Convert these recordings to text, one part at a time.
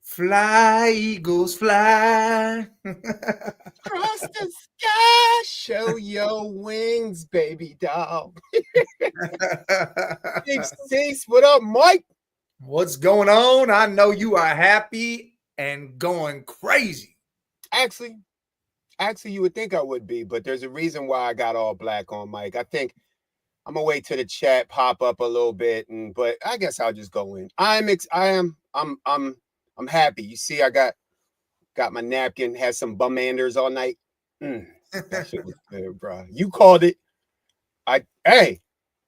Fly, Eagles, fly. Across the sky, show your wings, baby doll. Big Cease, what up, Mike? What's going on? I know you are happy and going crazy. Actually, you would think I would be, but there's a reason why I got all black on, Mike. I think I'm gonna wait till the chat pop up a little bit, but I guess I'll just go in. I'm happy. You see, I got my napkin, had some bum anders all night. That shit was good, bro. You called it. I'm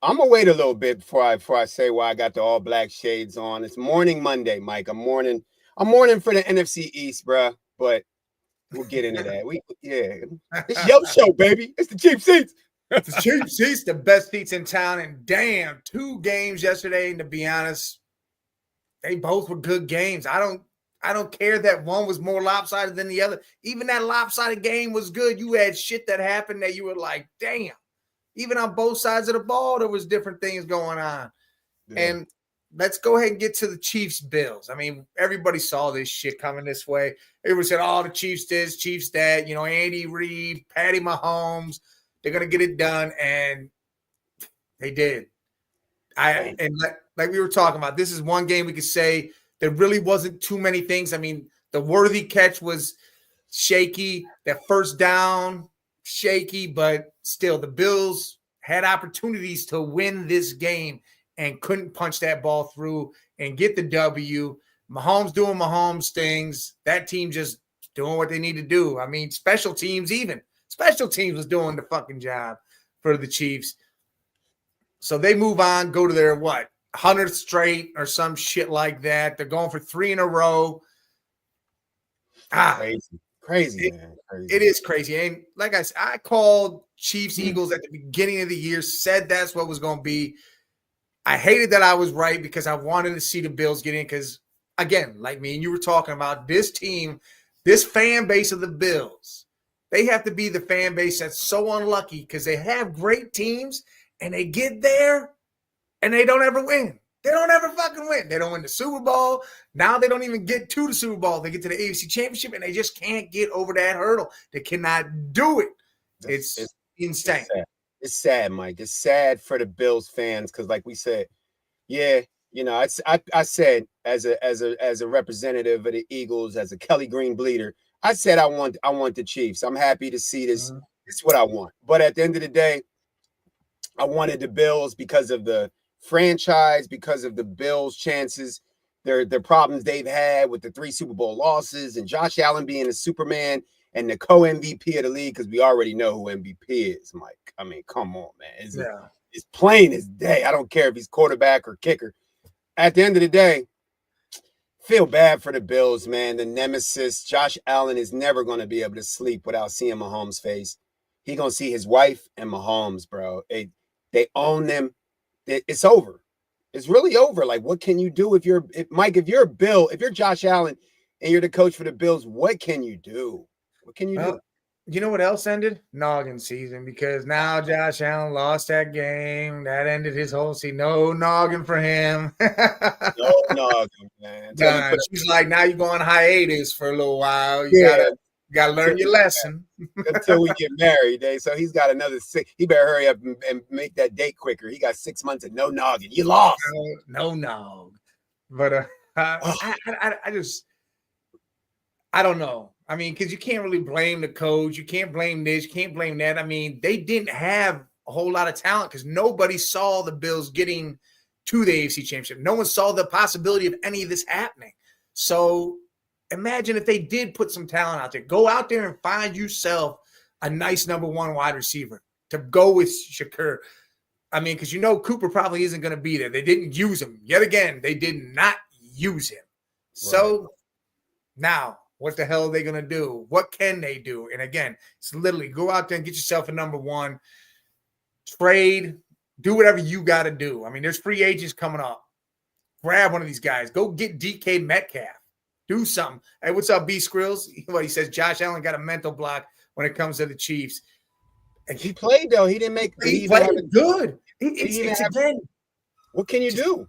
gonna wait a little bit before I say why I got the all black shades on. It's morning Monday, Mike. I'm mourning for the NFC East, bro. But we'll get into that. It's your show, baby. It's the cheap seats. The cheap seats, the best seats in town, and damn, 2 games yesterday. And to be honest, they both were good games. I don't care that one was more lopsided than the other. Even that lopsided game was good. You had shit that happened that you were like, damn. Even on both sides of the ball, there was different things going on. Yeah. And let's go ahead and get to the Chiefs Bills. I mean, everybody saw this shit coming this way. Everybody said, oh, the Chiefs this, Chiefs that, Andy Reid, Patty Mahomes, they're going to get it done. And they did. Like we were talking about, this is one game we could say there really wasn't too many things. I mean, the Worthy catch was shaky. That first down, shaky, but still the Bills had opportunities to win this game and couldn't punch that ball through and get the W. Mahomes doing Mahomes things. That team just doing what they need to do. I mean, special teams was doing the fucking job for the Chiefs. So they move on, go to their 100th straight or some shit like that. They're going for 3 in a row. Crazy, man. Crazy. It is crazy. And like I said, I called Chiefs Eagles at the beginning of the year, said that's what was going to be. I hated that I was right because I wanted to see the Bills get in because, again, like me and you were talking about, this team, this fan base of the Bills, they have to be the fan base that's so unlucky because they have great teams and they get there and they don't ever win. They don't ever fucking win. They don't win the Super Bowl. Now they don't even get to the Super Bowl. They get to the AFC Championship, and they just can't get over that hurdle. They cannot do it. It's insane. It's sad, Mike. It's sad for the Bills fans because, like we said, I said as a representative of the Eagles, as a Kelly Green bleeder, I said I want the Chiefs. I'm happy to see this. This is what I want. But at the end of the day, I wanted the Bills because of the franchise, because of the Bills' chances, their problems they've had with the 3 Super Bowl losses, and Josh Allen being a Superman and the co-MVP of the league, because we already know who MVP is, Mike. I mean, come on, man. It's plain as day. I don't care if he's quarterback or kicker. At the end of the day, feel bad for the Bills, man. The nemesis, Josh Allen, is never going to be able to sleep without seeing Mahomes' face. He's going to see his wife and Mahomes, bro. They own them. It's over. It's really over. Like, what can you do if you're Josh Allen and you're the coach for the Bills? What can you do? What can you do? You know what else ended? Noggin season, because now Josh Allen lost that game. That ended his whole season. No noggin for him. No noggin, man. She's like, now you're going hiatus for a little while. You gotta learn your lesson until we get married. So he's got another 6. He better hurry up and make that date quicker. He got 6 months of no noggin. You lost. No nog. But I don't know. I mean, because you can't really blame the coach. You can't blame this. You can't blame that. I mean, they didn't have a whole lot of talent because nobody saw the Bills getting to the AFC Championship. No one saw the possibility of any of this happening. So imagine if they did put some talent out there. Go out there and find yourself a nice number 1 wide receiver to go with Shakur. I mean, because Cooper probably isn't going to be there. They didn't use him. Yet again, they did not use him. Right. So now, what the hell are they going to do? What can they do? And again, it's literally go out there and get yourself a number 1. Trade Do whatever you got to do. I mean, there's free agents coming up. Grab one of these guys. Go get DK Metcalf. Do something. Hey, what's up, B Skrills? What he says, Josh Allen got a mental block when it comes to the Chiefs. And he played though. He didn't make. He played good. What can you do?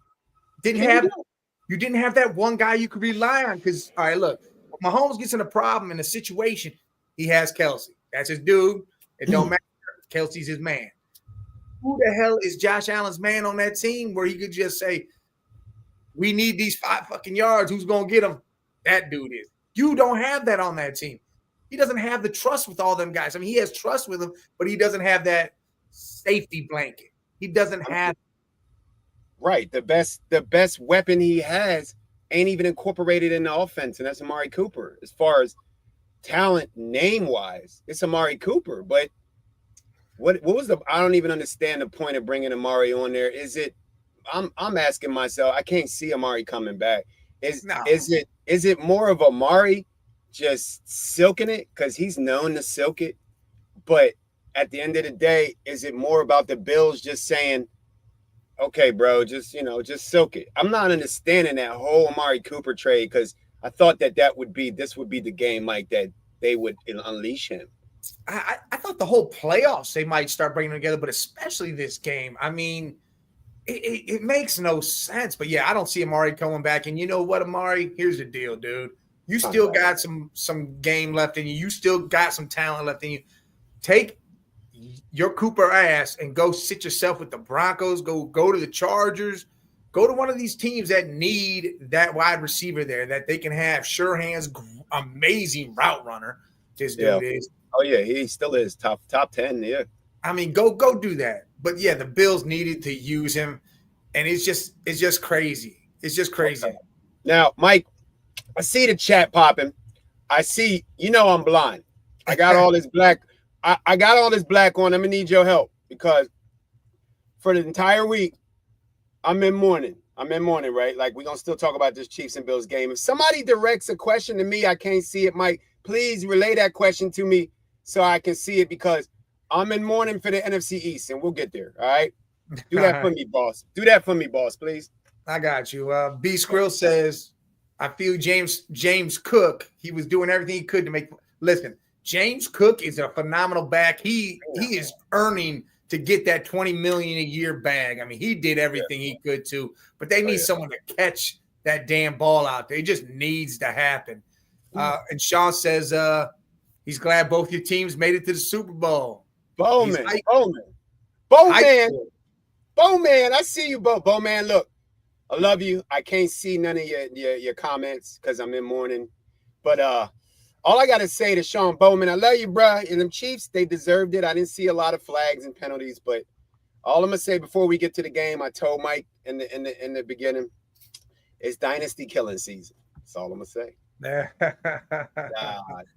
You didn't have that one guy you could rely on. Because all right, look, Mahomes gets in a problem in a situation. He has Kelsey. That's his dude. It don't matter. Kelsey's his man. Who the hell is Josh Allen's man on that team where he could just say, we need these 5 fucking yards. Who's going to get them? That dude is. You don't have that on that team. He doesn't have the trust with all them guys. I mean, he has trust with them, but he doesn't have that safety blanket. He doesn't have. Right. The best weapon he has ain't even incorporated in the offense, and that's Amari Cooper. As far as talent name-wise, it's Amari Cooper. But what was I don't even understand the point of bringing Amari on there. Is it I'm asking myself, I can't see Amari coming back. Is it more of Amari just silking it because he's known to silk it? But at the end of the day, is it more about the Bills just saying, okay, bro, just silk it? I'm not understanding that whole Amari Cooper trade because I thought this would be the game, Mike, that they would unleash him. I thought the whole playoffs they might start bringing together, but especially this game. I mean, it makes no sense. But yeah, I don't see Amari coming back. And you know what, Amari? Here's the deal, dude. You still got some game left in you. You still got some talent left in you. Take your Cooper ass and go sit yourself with the Broncos. Go to the Chargers. Go to one of these teams that need that wide receiver there that they can have. Sure hands, amazing route runner. This dude is. Oh yeah, he still is top 10. Yeah. I mean, go do that. But yeah, the Bills needed to use him, and it's just crazy. It's just crazy. Okay. Now, Mike, I see the chat popping. I see, I'm blind. I got all this black. I got all this black on. I'm gonna need your help because for the entire week, I'm in mourning, right? Like we're gonna still talk about this Chiefs and Bills game. If somebody directs a question to me, I can't see it, Mike. Please relay that question to me so I can see it because I'm in mourning for the NFC East, and we'll get there. All right. Do that for me, boss. Do that for me, boss, please. I got you. B Skrill says, I feel James Cook. He was doing everything he could to make. Listen, James Cook is a phenomenal back. He is earning to get that $20 million a year bag. I mean, he did everything he could to, but they need someone to catch that damn ball out there. It just needs to happen. And Sean says he's glad both your teams made it to the Super Bowl. Bowman. I see you, Bowman. Look, I love you. I can't see none of your comments because I'm in mourning. But all I got to say to Sean Bowman, I love you, bro. And them Chiefs, they deserved it. I didn't see a lot of flags and penalties, but all I'm gonna say before we get to the game, I told Mike in the beginning, it's dynasty killing season. That's all I'm gonna say.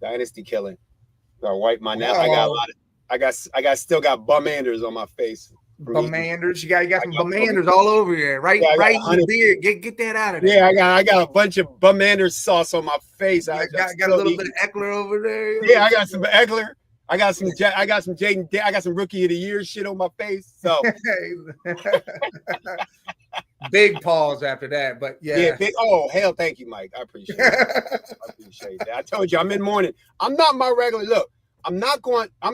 Dynasty killing. I wipe my neck. I still got bum-anders on my face. Bum-anders, you got some bum-anders all over here, right? Right in the beard. Get that out of there. Yeah, I got a bunch of bum-ander sauce on my face. I got a little bit of Eckler over there. Yeah, I got some Eckler. I got some Jaden. I got some Rookie of the Year shit on my face. So big pause after that, but yeah. Big. Oh hell, thank you, Mike. I appreciate that. I told you I'm in mourning. I'm not my regular look. I'm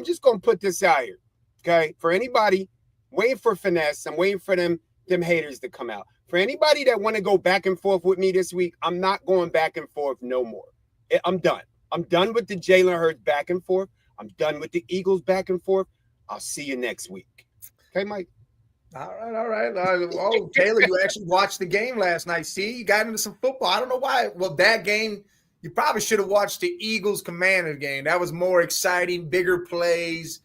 just going to put this out here, okay? For anybody waiting for finesse, I'm waiting for them haters to come out. For anybody that want to go back and forth with me this week, I'm not going back and forth no more. I'm done. I'm done with the Jalen Hurts back and forth. I'm done with the Eagles back and forth. I'll see you next week. Okay, Mike? All right. Oh, Taylor, you actually watched the game last night. See, you got into some football. I don't know why. Well, that game, you probably should have watched the Eagles-Commanders game. That was more exciting, bigger plays,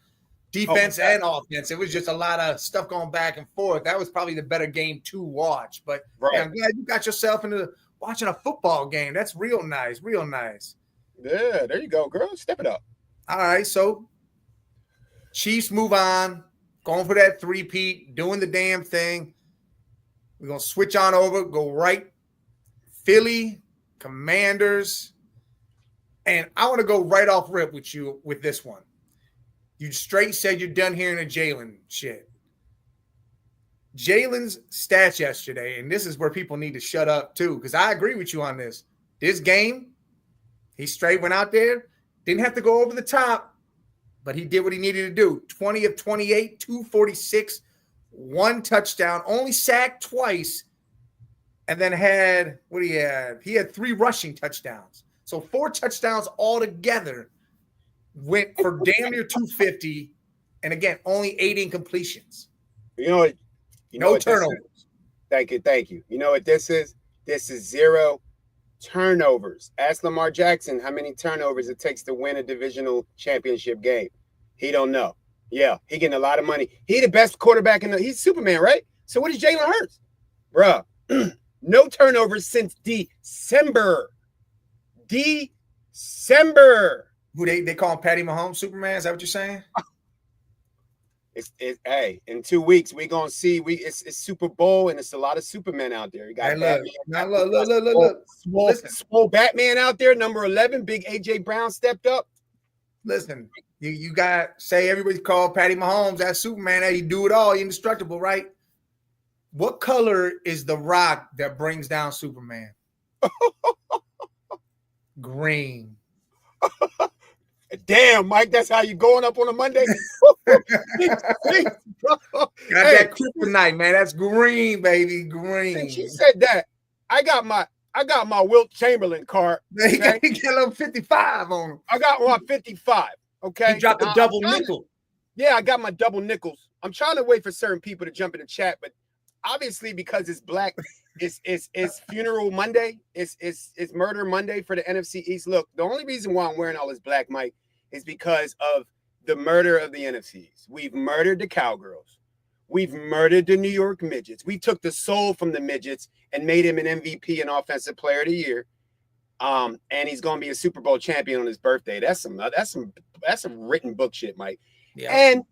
defense and offense. It was just a lot of stuff going back and forth. That was probably the better game to watch. But yeah, I'm glad you got yourself into watching a football game. That's real nice, real nice. Yeah, there you go, girl. Step it up. All right, so Chiefs move on, going for that three-peat, doing the damn thing. We're going to switch on over, go right. Philly, Commanders. And I want to go right off rip with you with this one. You straight said you're done hearing the Jalen shit. Jalen's stats yesterday, and this is where people need to shut up too, because I agree with you on this. This game, he straight went out there, didn't have to go over the top, but he did what he needed to do. 20 of 28, 246, 1 touchdown, only sacked twice, and then had, what do you have? He had 3 rushing touchdowns. So 4 touchdowns altogether, went for damn near 250, and again, only 8 incompletions. You know what? No turnovers. Thank you. You know what this is? This is 0 turnovers. Ask Lamar Jackson how many turnovers it takes to win a divisional championship game. He don't know. Yeah, he getting a lot of money. He the best quarterback he's Superman, right? So what is Jalen Hurts? Bruh, no turnovers since December. Who they call him Patty Mahomes Superman? Is that what you're saying? Hey, in 2 weeks we gonna see. It's Super Bowl and it's a lot of Supermen out there. You got look. Swole Batman out there, number 11. Big AJ Brown stepped up. Listen, you got say everybody called Patty Mahomes that Superman. That he do it all. He indestructible, right? What color is the rock that brings down Superman? Green. Damn, Mike, that's how you going up on a Monday? Got that kryptonite, man. That's green, baby. Green. Since you said that, I got my Wilt Chamberlain card. Okay? He got a little 55 on him. I got my 55. Okay. He dropped a double nickel. Yeah, I got my double nickels. I'm trying to wait for certain people to jump in the chat, but obviously because it's black, it's funeral Monday, it's murder Monday for the NFC East. Look, the only reason why I'm wearing all this black, Mike, is because of the murder of the NFC East. We've murdered the Cowgirls. We've murdered the New York Midgets. We took the soul from the Midgets and made him an MVP and Offensive Player of the Year. And he's gonna be a Super Bowl champion on his birthday. That's some written book shit, Mike. Yeah. And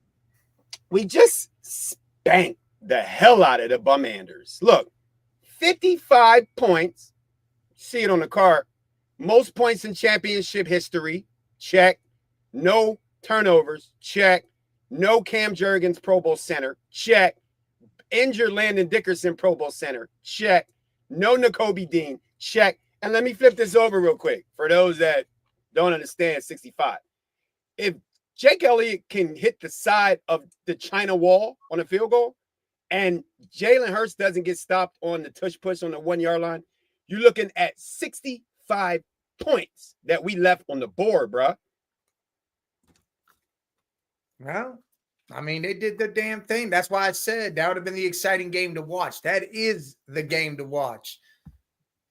we just spanked the hell out of the Bumanders. Look, 55 points. See it on the card. Most points in championship history. Check. No turnovers. Check. No Cam Jurgens Pro Bowl center. Check. Injured Landon Dickerson Pro Bowl center. Check. No Nakobe Dean. Check. And let me flip this over real quick for those that don't understand 65. If Jake Elliott can hit the side of the China wall on a field goal and Jalen Hurts doesn't get stopped on the tush push on the 1 yard line, you're looking at 65 points that we left on the board, bruh. Well, I mean, they did the damn thing. That's why I said that would have been the exciting game to watch. That is the game to watch.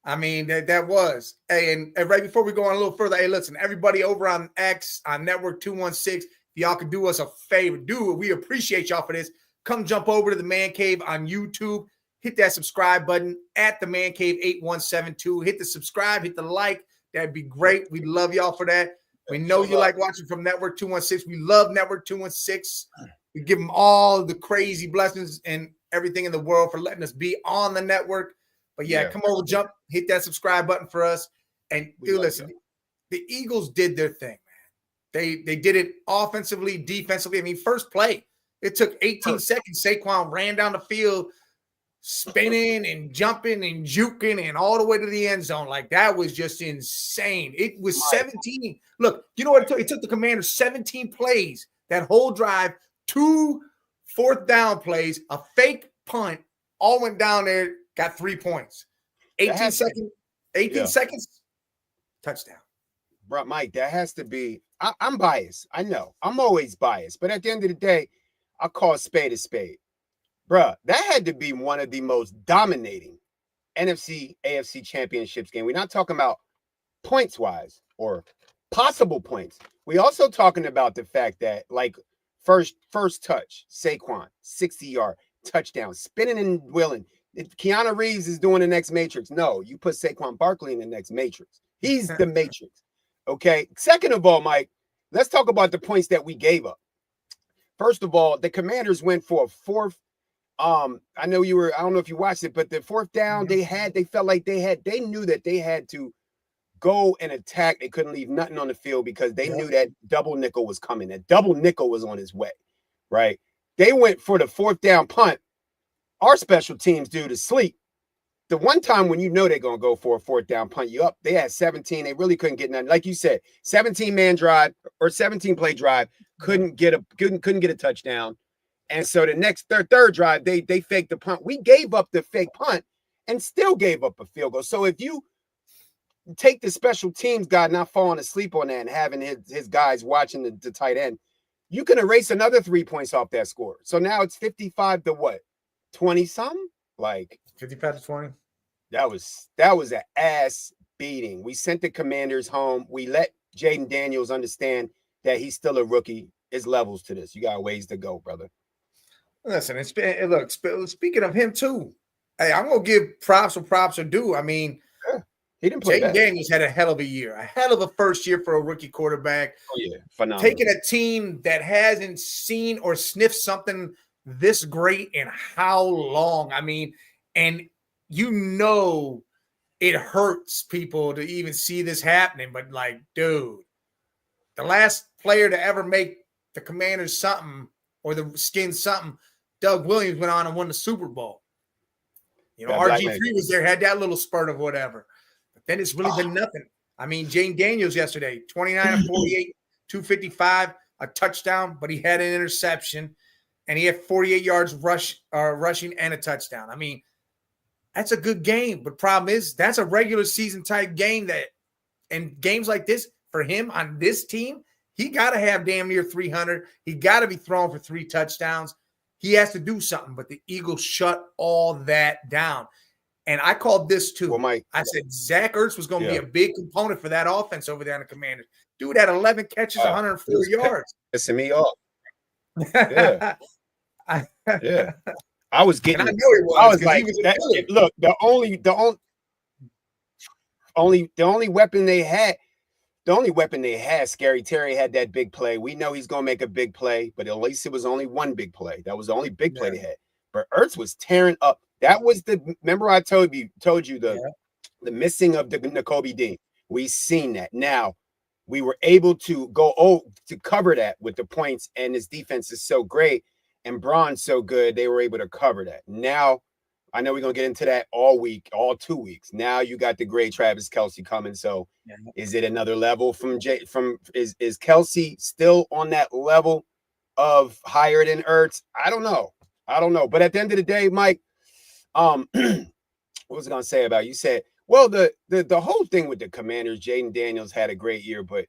I mean, that was. Hey, and right before we go on a little further, hey, listen, everybody over on X, on Network 216, if y'all could do us a favor, do it. We appreciate y'all for this. Come jump over to the Man Cave on YouTube. Hit that subscribe button at the Man Cave 8172. Hit the subscribe, hit the like. That'd be great. We love y'all for that. We know you like watching from Network 216. We love Network 216. We give them all the crazy blessings and everything in the world for letting us be on the network. But yeah, come over, jump, hit that subscribe button for us. And listen, the Eagles did their thing, man. They did it offensively, defensively. I mean, first play, it took 18 seconds. Saquon ran down the field, spinning and jumping and juking and all the way to the end zone. Like, that was just insane. It was 17. Look, you know what it took? It took the Commanders 17 plays, that whole drive, 2 fourth down plays, a fake punt, all went down there, got 3 points. 18 seconds, touchdown. Bro, Mike, that has to be – I'm biased. I know. I'm always biased. But at the end of the day, I call a spade a spade. Bruh, that had to be one of the most dominating NFC, AFC championships game. We're not talking about points-wise or possible points. We also talking about the fact that, like, first touch, Saquon, 60-yard touchdown, spinning and willing. If Keanu Reeves is doing the next Matrix, no, you put Saquon Barkley in the next Matrix. He's the Matrix, okay? Second of all, Mike, let's talk about the points that we gave up. First of all, the Commanders went for a fourth. I know you were, I don't know if you watched it, but the fourth down they felt like they knew that they had to go and attack. They couldn't leave nothing on the field because they knew that double nickel was coming. That double nickel was on his way, right? They went for the fourth down punt. our special teams do to sleep. The one time when you know they're going to go for a fourth down, punt you up, they had 17. They really couldn't get nothing. Like you said, 17-man drive or 17-play drive, couldn't get a touchdown. And so the next third drive, they faked the punt. We gave up the fake punt and still gave up a field goal. So if you take the special teams guy not falling asleep on that and having his guys watching the tight end, you can erase another 3 points off that score. So now it's 55 to what? 20 something? Like 55 to 20. That was an ass beating. We sent the Commanders home. We let Jayden Daniels understand that he's still a rookie. There's levels to this. You got ways to go, brother. Listen, look, speaking of him too, hey, I'm gonna give props where props are due. I mean, he didn't play Jayden Daniels had a hell of a year, a hell of a first year for a rookie quarterback. Oh yeah, phenomenal. Taking a team that hasn't seen or sniffed something this great in how long? I mean, and you know it hurts people to even see this happening, but like, dude, the last player to ever make the Commanders something or the Skins something, Doug Williams went on and won the Super Bowl. You know, RG3 was there, had that little spurt of whatever. But then it's really been nothing. I mean, Jayden Daniels yesterday, 29 and 48, 255, a touchdown, but he had an interception, and he had 48 yards rushing and a touchdown. I mean, that's a good game. But problem is, that's a regular season type game and games like this for him on this team, he got to have damn near 300. He got to be throwing for 3 touchdowns. He has to do something, but the Eagles shut all that down. And I called this too. Well, Mike, I said Zach Ertz was going to be a big component for that offense over there on the Commanders. Dude had 11 catches, 104 yards. Pissing me off. Yeah. Yeah. I was getting. And I know he was. I was like, look, the only weapon they had, Scary Terry had that big play. We know he's gonna make a big play, but at least it was only one big play. That was the only big play they had. But Ertz was tearing up. That was remember I told you the missing of the Nakobe Dean. We seen that. Now we were able to to cover that with the points, and his defense is so great. And Braun's so good, they were able to cover that. Now, I know we're going to get into that all 2 weeks. Now you got the great Travis Kelce coming. So is it another level is Kelce still on that level of higher than Ertz? I don't know. But at the end of the day, Mike, what was I going to say about you? Said, well, the whole thing with the Commanders, Jayden Daniels had a great year, but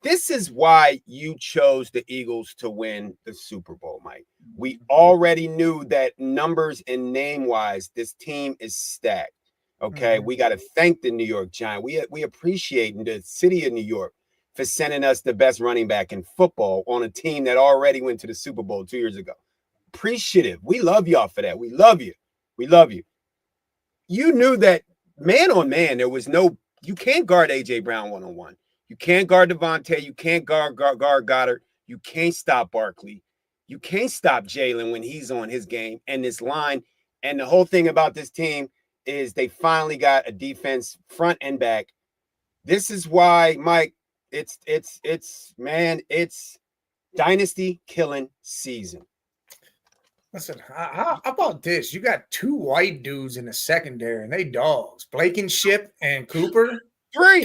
this is why you chose the Eagles to win the Super Bowl, Mike. We already knew that numbers and name-wise, this team is stacked. Okay, we got to thank the New York Giants. We appreciate the city of New York for sending us the best running back in football on a team that already went to the Super Bowl 2 years ago. Appreciative. We love y'all for that. We love you. We love you. You knew that man on man, you can't guard A.J. Brown one-on-one. You can't guard Devontae. You can't guard Goddard. You can't stop Barkley. You can't stop Jalen when he's on his game. And this line, and the whole thing about this team is they finally got a defense front and back. This is why, Mike, it's dynasty killing season. Listen, how about this? You got 2 white dudes in the secondary, and they dogs. Blankenship and Cooper. 3.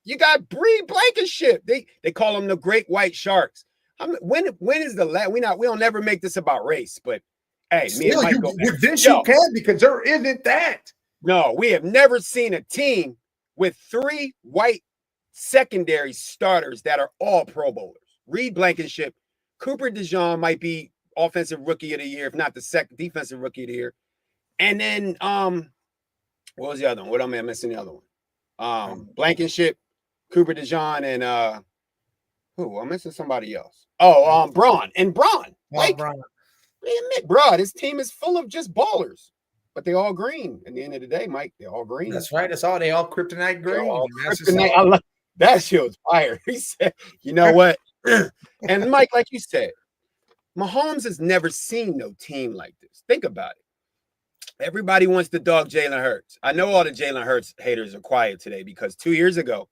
You got Bree Blankenship. They call them the Great White Sharks. When is the last? We don't never make this about race, but hey, me and Mike with this you can, because there isn't that. No, we have never seen a team with 3 white secondary starters that are all Pro Bowlers. Reed Blankenship, Cooper DeJean might be offensive rookie of the year, if not the second defensive rookie of the year. And then what was the other one? What am I missing the other one? Blankenship, Cooper DeJean, and I'm missing somebody else. Braun. Like, Braun. Admit, bro, this team is full of just ballers, but they all green. At the end of the day, Mike, they're all green. That's right. That's all. They all kryptonite green. All kryptonite. I love that. Shit's fire. He said, you know what? And Mike, like you said, Mahomes has never seen no team like this. Think about it. Everybody wants to dog Jalen Hurts. I know all the Jalen Hurts haters are quiet today because 2 years ago,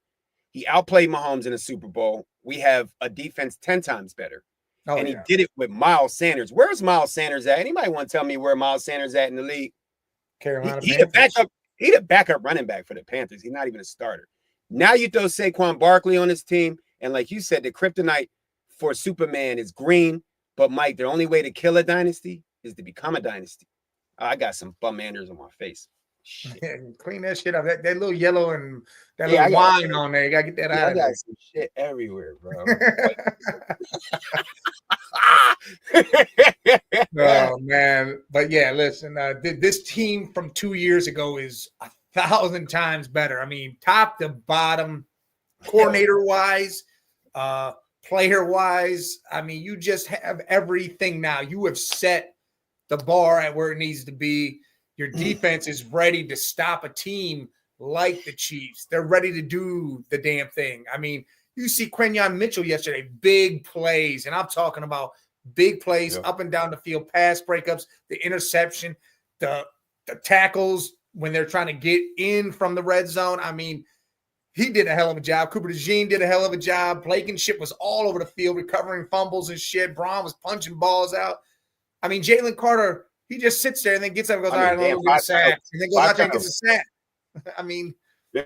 he outplayed Mahomes in the Super Bowl. We have a defense 10 times better. Oh, and he yeah. did it with Miles Sanders. Where's Miles Sanders at? Anybody want to tell me where Miles Sanders at in the league? Carolina He the Panthers. backup. He the backup running back for the Panthers. He's not even a starter. Now you throw Saquon Barkley on his team, and like you said, the kryptonite for Superman is green. But Mike, the only way to kill a dynasty is to become a dynasty. I got some bum Anders on my face. Shit. Clean that shit up. That little yellow and that Yeah, little wine on there. You gotta get that out I of got there. some shit everywhere, bro. Oh man, but yeah, listen, this team from 2 years ago is 1,000 times better. I mean, top to bottom, coordinator wise, player wise. I mean, you just have everything now. You have set the bar at where it needs to be. Your defense is ready to stop a team like the Chiefs. They're ready to do the damn thing. I mean, you see Quinyon Mitchell yesterday, big plays, and I'm talking about big plays up and down the field, pass breakups, the interception, the tackles when they're trying to get in from the red zone. I mean, he did a hell of a job. Cooper DeJean did a hell of a job. Blankenship was all over the field, recovering fumbles and shit. Braun was punching balls out. I mean, Jalen Carter, he just sits there and then gets up and goes, all right, we'll get a sack. And then goes out there and gets a sack. I mean, yeah.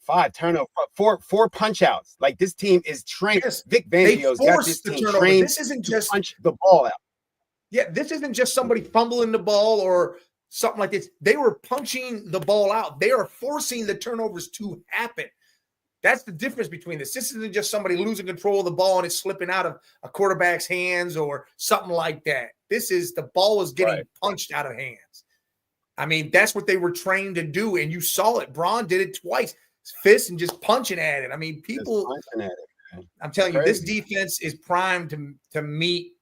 5 turnovers, 4 punch outs. Like this team is trained. Yes, Vic Fangio's got this team trained. This isn't just punch the ball out. Yeah, this isn't just somebody fumbling the ball or something like this. They were punching the ball out. They are forcing the turnovers to happen. That's the difference between this. This isn't just somebody losing control of the ball and it's slipping out of a quarterback's hands or something like that. This is the ball is getting punched out of hands. I mean, that's what they were trained to do, and you saw it. Braun did it twice, fist and just punching at it. I mean, people. I'm telling you, this defense is primed to meet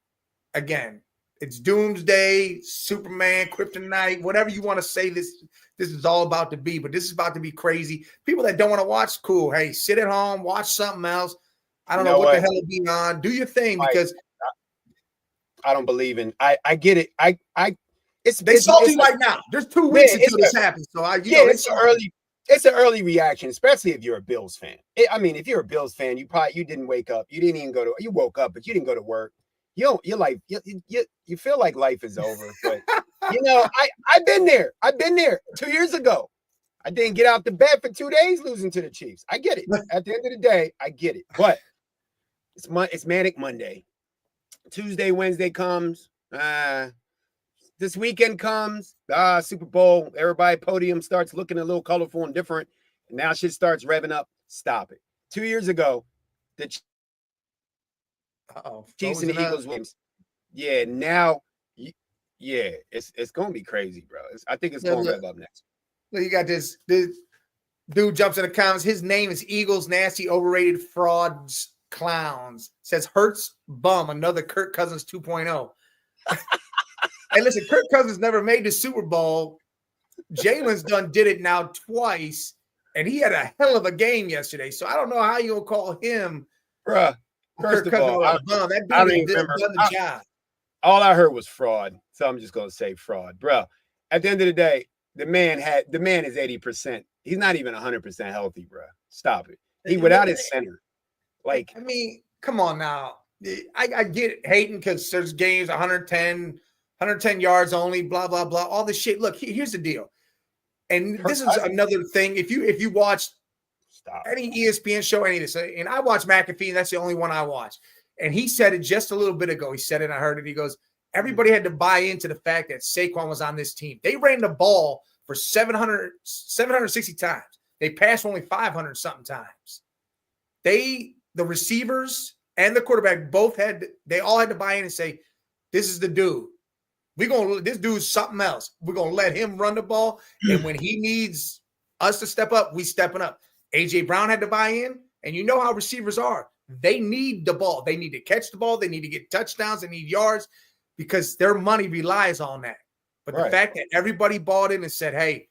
again. It's doomsday, Superman, kryptonite, whatever you want to say. This is all about to be, but this is about to be crazy. People that don't want to watch, cool. Hey, sit at home, watch something else. I don't know what the hell is being on. Do your thing because I don't believe in. I get it. It's salty right now. There's 2 weeks until this happens, so it's an early reaction, especially if you're a Bills fan. I mean, if you're a Bills fan, you didn't wake up. You didn't even you woke up, but you didn't go to work. You feel like life is over. But I've been there. 2 years ago. I didn't get out the bed for 2 days losing to the Chiefs. I get it. At the end of the day, I get it. But it's Manic Monday. Tuesday, Wednesday comes. This weekend comes. Super Bowl. Everybody podium starts looking a little colorful and different. And now shit starts revving up. Stop it. 2 years ago, the Chiefs and the Eagles games. Yeah, now, it's gonna be crazy, bro. I think it's gonna rev up next. Well, you got this dude jumps in the comments. His name is Eagles Nasty Overrated Frauds Clowns. Says Hurts bum, another Kirk Cousins 2.0. Hey, listen, Kirk Cousins never made the Super Bowl. Jalen's did it now twice, and he had a hell of a game yesterday. So I don't know how you'll call him, bruh. First of all, I don't even remember. Done the job. All I heard was fraud, so I'm just gonna say fraud, bro. At the end of the day, the man is 80%. He's not even 100% healthy, bro. Stop it. He without his center. Like, I mean, come on now. I get it, hating because there's games 110 yards only, blah blah blah, all this shit. Look, here's the deal, and this is another thing. If you watch any ESPN show, any of this, and I watch McAfee, and that's the only one I watch. And he said it just a little bit ago. He said it, and I heard it. He goes, everybody had to buy into the fact that Saquon was on this team. They ran the ball for 760 times. They passed only 500 something times. The receivers and the quarterback they all had to buy in and say, this is the dude. This dude's something else. We're going to let him run the ball. And when he needs us to step up, we stepping up. A.J. Brown had to buy in, and you know how receivers are. They need the ball. They need to catch the ball. They need to get touchdowns. They need yards because their money relies on that. But the fact that everybody bought in and said, hey,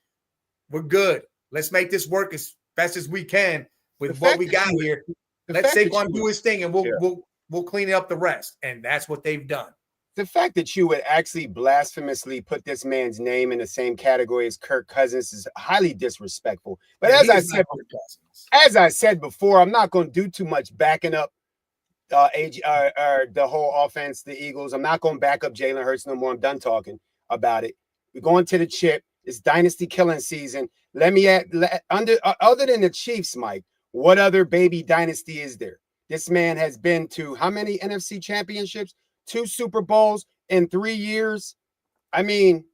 we're good. Let's make this work as best as we can with what we got here. Let Saquon do his thing, and we'll clean up the rest. And that's what they've done. The fact that you would actually blasphemously put this man's name in the same category as Kirk Cousins is highly disrespectful. But as I said before, I'm not going to do too much backing up the whole offense, the Eagles. I'm not going to back up Jalen Hurts no more. I'm done talking about it. We're going to the chip. It's dynasty killing season. Let me other than the Chiefs, Mike, what other baby dynasty is there? This man has been to how many NFC championships? 2 Super Bowls in 3 years. I mean,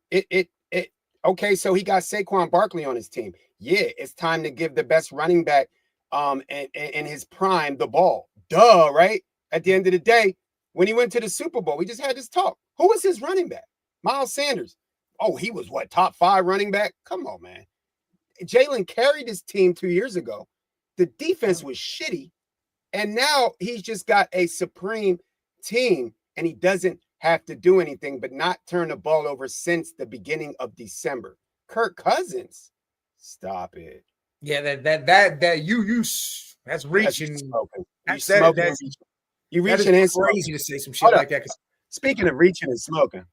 okay, so he got Saquon Barkley on his team. Yeah, it's time to give the best running back in his prime the ball. Duh, right? At the end of the day, when he went to the Super Bowl, we just had this talk. Who was his running back? Miles Sanders. Oh, he was what, top 5 running back? Come on, man. Jalen carried his team 2 years ago. The defense was shitty. And now he's just got a supreme team, and he doesn't have to do anything but not turn the ball over since the beginning of December. Kirk Cousins, stop it. Yeah, that's reaching. You reaching and crazy smoking. to say some shit like that. Speaking of reaching and smoking,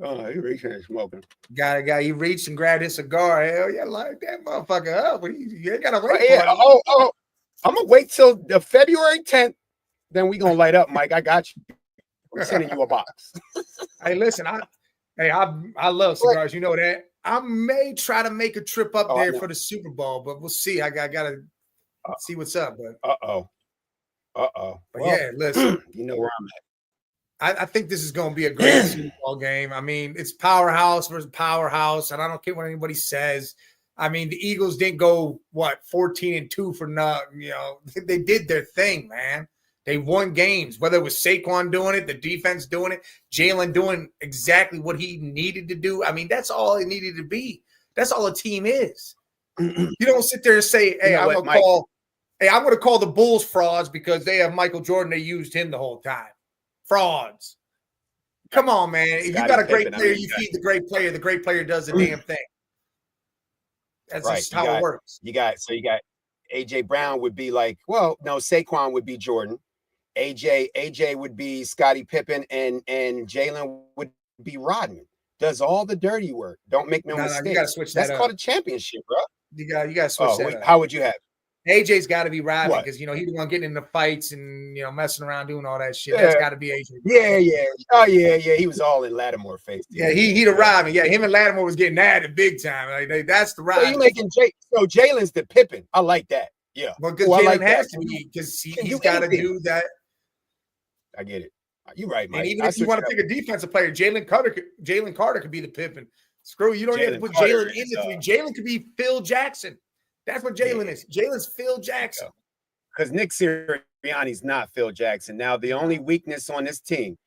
oh, you reaching and smoking. Guy, he reached and grabbed his cigar. Hell yeah, like that motherfucker up. You ain't gotta wait for it. Oh, I'm gonna wait till the February 10th. Then we gonna light up, Mike. I got you. I'm sending you a box. Hey, listen, I love cigars. You know that. I may try to make a trip up there for the Super Bowl, but we'll see. I gotta see what's up. But But yeah, listen. You know where I'm at. I think this is going to be a great Super Bowl game. I mean, it's powerhouse versus powerhouse, and I don't care what anybody says. I mean, the Eagles didn't go 14-2 for nothing. You know, they did their thing, man. They won games, whether it was Saquon doing it, the defense doing it, Jalen doing exactly what he needed to do. I mean, that's all it needed to be. That's all a team is. You don't sit there and say, "Hey, I'm going to call the Bulls frauds because they have Michael Jordan. They used him the whole time." Frauds. Come on, man. If you got a great player, you feed the great player. The great player does the damn thing. That's just how it works. You got AJ Brown would be like, well, no, Saquon would be Jordan. AJ would be Scottie Pippen, and Jalen would be Rodman. Does all the dirty work. Don't make no mistakes. You gotta switch that That's called a championship, bro. You gotta switch that up. How would you have? AJ's got to be Rodman because he's the one getting into fights and messing around doing all that shit. Yeah. That's got to be AJ. Yeah. Oh yeah. He was all in Lattimore face. Yeah, he the Rodman. Yeah, him and Lattimore was getting at it big time. Like that's the Rodman. So you making so Jalen's the Pippen. I like that. Yeah. Well, because Jalen has to be because he's got to do that. I get it. You're right, Mike. And even if you want to pick a defensive player, Jalen Carter could be the Pippen. Screw you don't have to put Jalen in the three. Jalen could be Phil Jackson. That's what Jalen is. Jalen's Phil Jackson. Because Nick Sirianni's not Phil Jackson. Now, the only weakness on this team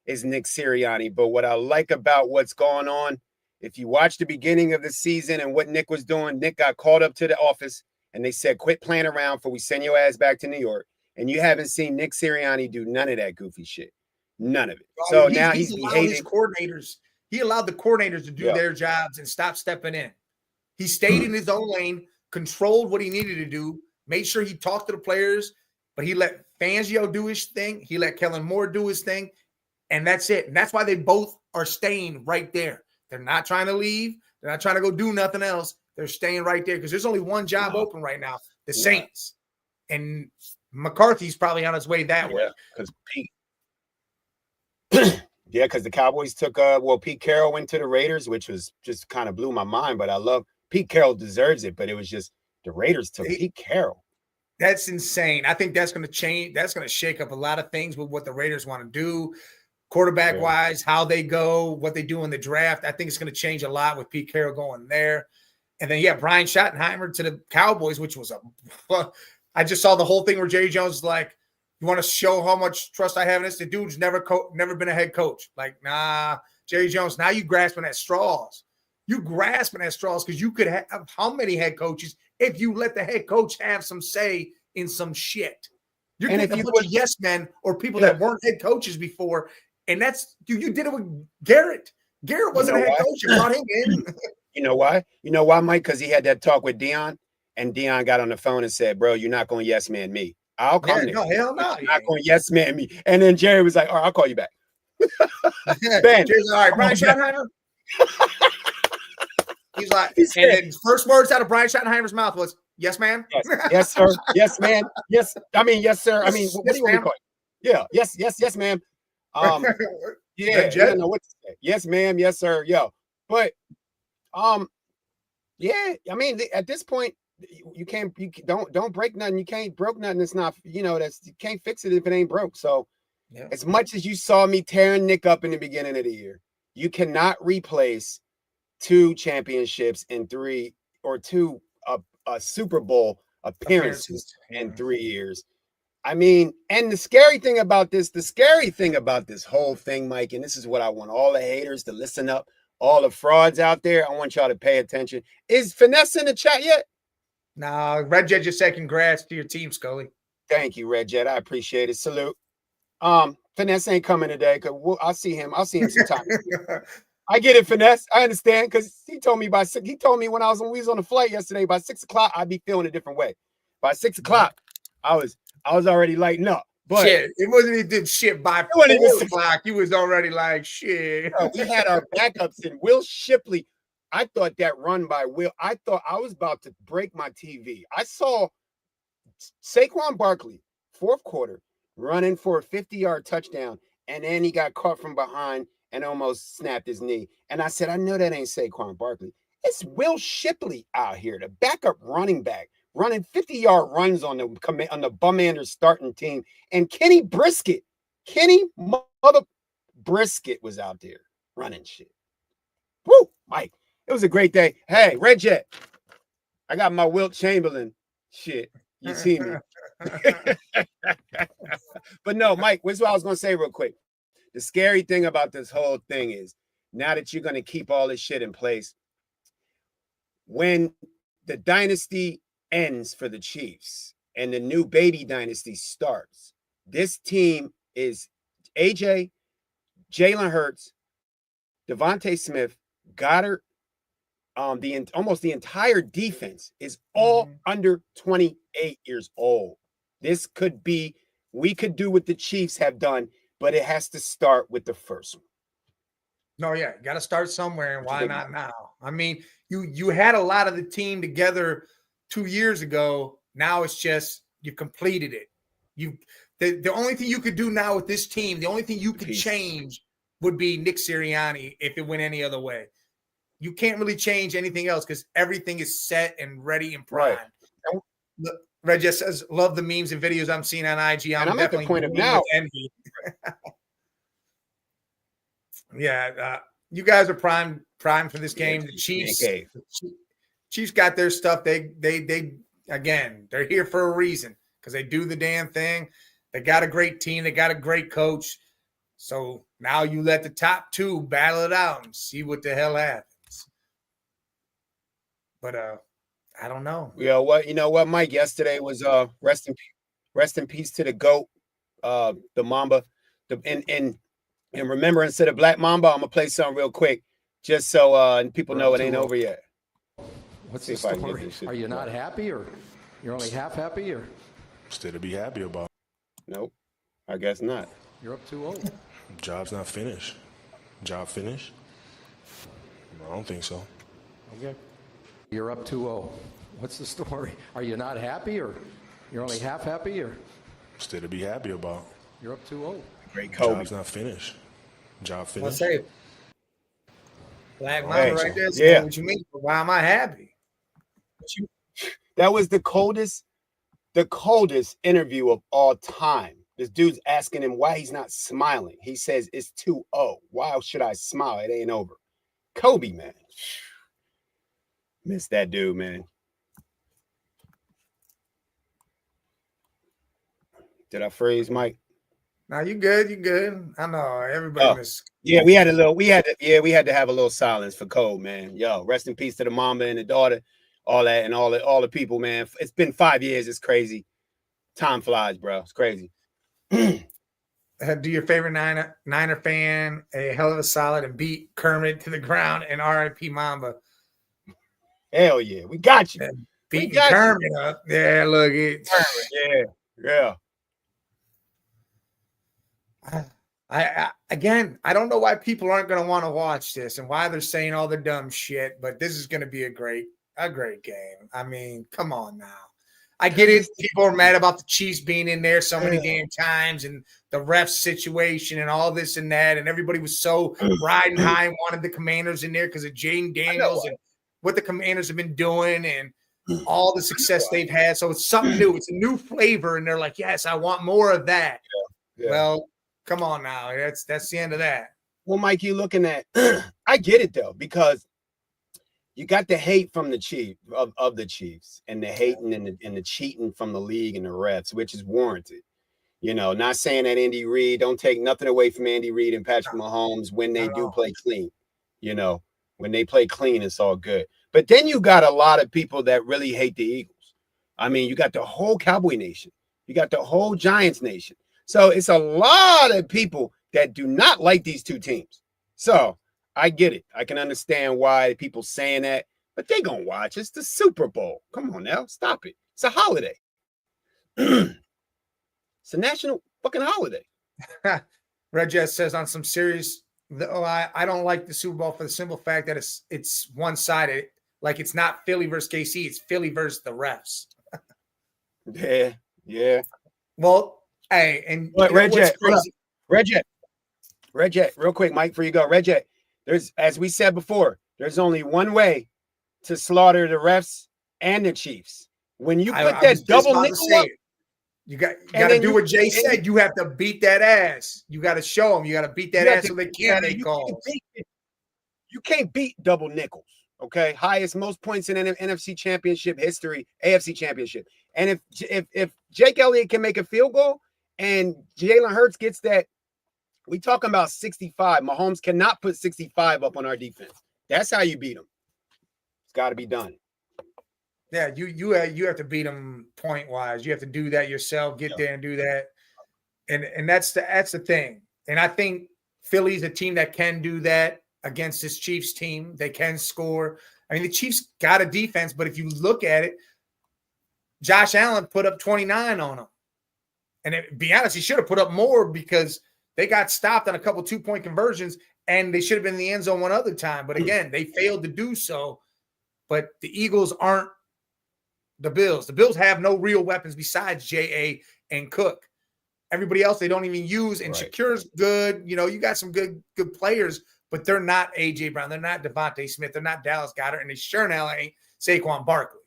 is Nick Sirianni. But what I like about what's going on, if you watch the beginning of the season and what Nick was doing, Nick got called up to the office and they said, quit playing around before we send your ass back to New York. And you haven't seen Nick Sirianni do none of that goofy shit. None of it. So now he's behaving. His coordinators. He allowed the coordinators to do their jobs and stop stepping in. He stayed in his own lane, controlled what he needed to do, made sure he talked to the players, but he let Fangio do his thing. He let Kellen Moore do his thing, and that's it. And that's why they both are staying right there. They're not trying to leave. They're not trying to go do nothing else. They're staying right there because there's only one job open right now, the Saints. And McCarthy's probably on his way that way. Because Pete. Because the Cowboys took Pete Carroll went to the Raiders, which was just kind of blew my mind. But I love Pete Carroll deserves it, but it was just the Raiders took Pete Carroll. That's insane. I think that's going to change. That's going to shake up a lot of things with what the Raiders want to do, quarterback wise, how they go, what they do in the draft. I think it's going to change a lot with Pete Carroll going there. And then, Brian Schottenheimer to the Cowboys, which was I just saw the whole thing where Jerry Jones is like, you want to show how much trust I have in this? The dude's never been a head coach. Like, nah, Jerry Jones, now you grasping at straws. You grasping at straws because you could have how many head coaches if you let the head coach have some say in some shit. You're getting a bunch of yes men or people that weren't head coaches before. And that's you did it with Garrett. Garrett wasn't a head coach. You brought him in. You know why? You know why, Mike? Because he had that talk with Dion, and Dion got on the phone and said, bro, you're not going to yes man me. I'll come there. No, hell no. You're not going to yes man me. And then Jerry was like, all right, I'll call you back. Ben. Jerry's like, all right, Brian Schottenheimer. He's like, and then first words out of Brian Schottenheimer's mouth was, yes, man. Yes, sir. Yes, man. Yes. I mean, yes, sir. I mean, what do you want to call Yeah. Yes, ma'am. Yeah, Red he Jet? doesn't know what to say. Yes, ma'am. Yes, sir. Yo, but yeah. I mean, at this point, you can't. Don't break nothing. You can't broke nothing. It's not. That's you can't fix it if it ain't broke. So, Yeah. as much as you saw me tearing Nick up in the beginning of the year, you cannot replace 2 championships in 3 or 2 Super Bowl appearances in 3 years. I mean, and the scary thing about this whole thing, Mike, and this is what I want all the haters to listen up, all the frauds out there, I want y'all to pay attention. Is Finesse in the chat yet? No, Red Jet just said congrats to your team, Scully. Thank you, Red Jet. I appreciate it. Salute. Finesse ain't coming today because I'll see him sometime. I get it, Finesse. I understand because he told me when we was on the flight yesterday, by 6 o'clock, I'd be feeling a different way. By 6 o'clock, I was already lighting up. But shit, it wasn't even shit by 4 o'clock. You was already like shit. We had our backups in Will Shipley. I thought that run by Will, I thought I was about to break my TV. I saw Saquon Barkley, 4th quarter, running for a 50-yard touchdown, and then he got caught from behind and almost snapped his knee. And I said, I know that ain't Saquon Barkley. It's Will Shipley out here, the backup running back, running 50-yard runs on the Bumanders starting team. And Kenny Brisket was out there running shit. Woo, Mike, it was a great day. Hey, Red Jet, I got my Wilt Chamberlain shit. You see me. But no, Mike, here's what I was going to say real quick. The scary thing about this whole thing is now that you're going to keep all this shit in place, when the dynasty ends for the Chiefs and the new baby dynasty starts, this team is AJ, Jalen Hurts, Devontae Smith, Goddard, almost the entire defense is all under 28 years old. This could be, we could do what the Chiefs have done, but it has to start with the first one. No, yeah, got to start somewhere, and why not now? I mean, you had a lot of the team together 2 years ago. Now it's just you completed it. The only thing you could do now with this team, the only thing you could change would be Nick Sirianni if it went any other way. You can't really change anything else because everything is set and ready and primed. Right. Look, Red just says, love the memes and videos I'm seeing on IG. I'm at the point of now. Envy. Yeah, you guys are primed for this game. The Chiefs got their stuff. They again, they're here for a reason because they do the damn thing. They got a great team. They got a great coach. So now you let the top 2 battle it out and see what the hell happens. But I don't know. You know what, Mike? Yesterday was rest in peace to the GOAT, the Mamba. And remember, instead of Black Mamba, I'm gonna play something real quick, just so and people know it ain't over yet. What's the story? Are you not happy, or you're only half happy, or still to be happy about? Nope, I guess not. You're up 2-0. Job's not finished. Job finished? I don't think so. Okay. You're up 2-0. What's the story? Are you not happy, or you're only half happy, or still to be happy about? You're up 2-0. Great Kobe. Job's not finished. Job finished. I'll say it. Black Mamba right there. Yeah. What you mean? Why am I happy? That was the coldest interview of all time. This dude's asking him why he's not smiling. He says it's 2-0. Why should I smile? It ain't over. Kobe, man. Miss that dude, man. Did I freeze, Mike? No, you good. You good. I know everybody missed. Yeah, we had to have a little silence for Cole, man. Yo, rest in peace to the mama and the daughter, all that, and all the people, man. It's been 5 years. It's crazy. Time flies, bro. It's crazy. Do your favorite Niner fan a hell of a solid and beat Kermit to the ground and RIP Mamba. Hell yeah, we got you. Beating Kermit up. Yeah, look it. Yeah. I don't know why people aren't going to want to watch this and why they're saying all the dumb shit, but this is going to be a great game. I mean, come on now. I get it. People are mad about the Chiefs being in there so many damn times and the ref situation and all this and that, and everybody was so riding high and wanted the Commanders in there because of Jaden Daniels and what the Commanders have been doing and all the success they've had. So it's something new. It's a new flavor, and they're like, yes, I want more of that. Yeah. Well, come on now. That's the end of that. Well, Mike, you're looking at I get it though, because you got the hate from the chief of the Chiefs and the hating and the cheating from the league and the refs, which is warranted. You know, not saying that Andy Reid, don't take nothing away from Andy Reid and Patrick Mahomes when they do play clean. You know, when they play clean, it's all good. But then you got a lot of people that really hate the Eagles. I mean, you got the whole Cowboy Nation. You got the whole Giants Nation. So it's a lot of people that do not like these two teams. So I get it. I can understand why people saying that, but they gonna watch. It's the Super Bowl. Come on now, stop it. It's a holiday. It's a national fucking holiday. Red Jet says on some serious, I don't like the Super Bowl for the simple fact that it's one-sided. Like it's not Philly versus KC, it's Philly versus the refs. Yeah. Well, hey, and Red Jet, real quick, Mike, before you go. Red Jet, there's, as we said before, there's only one way to slaughter the refs and the Chiefs. When you put that double nickel up, you got to do what Jay said. You have to beat that ass. You got to show them. You got to beat that ass so they can't make calls. You can't beat double nickels. Okay, most points in NFC Championship history, AFC Championship. And if Jake Elliott can make a field goal and Jalen Hurts gets that, we talking about 65. Mahomes cannot put 65 up on our defense. That's how you beat them. It's got to be done. Yeah, you have to beat them point wise. You have to do that yourself. Get there and do that, and that's the thing. And I think Philly's a team that can do that against this Chiefs team. They can score. I mean, the Chiefs got a defense, but if you look at it, Josh Allen put up 29 on them, and to be honest, he should have put up more because they got stopped on a couple 2-point conversions, and they should have been in the end zone one other time. But again, they failed to do so. But the Eagles aren't the Bills. The Bills have no real weapons besides J.A. and Cook. Everybody else they don't even use. And Shakur's good. You know, you got some good players, but they're not A.J. Brown. They're not Devontae Smith. They're not Dallas Goedert. And they sure now ain't Saquon Barkley.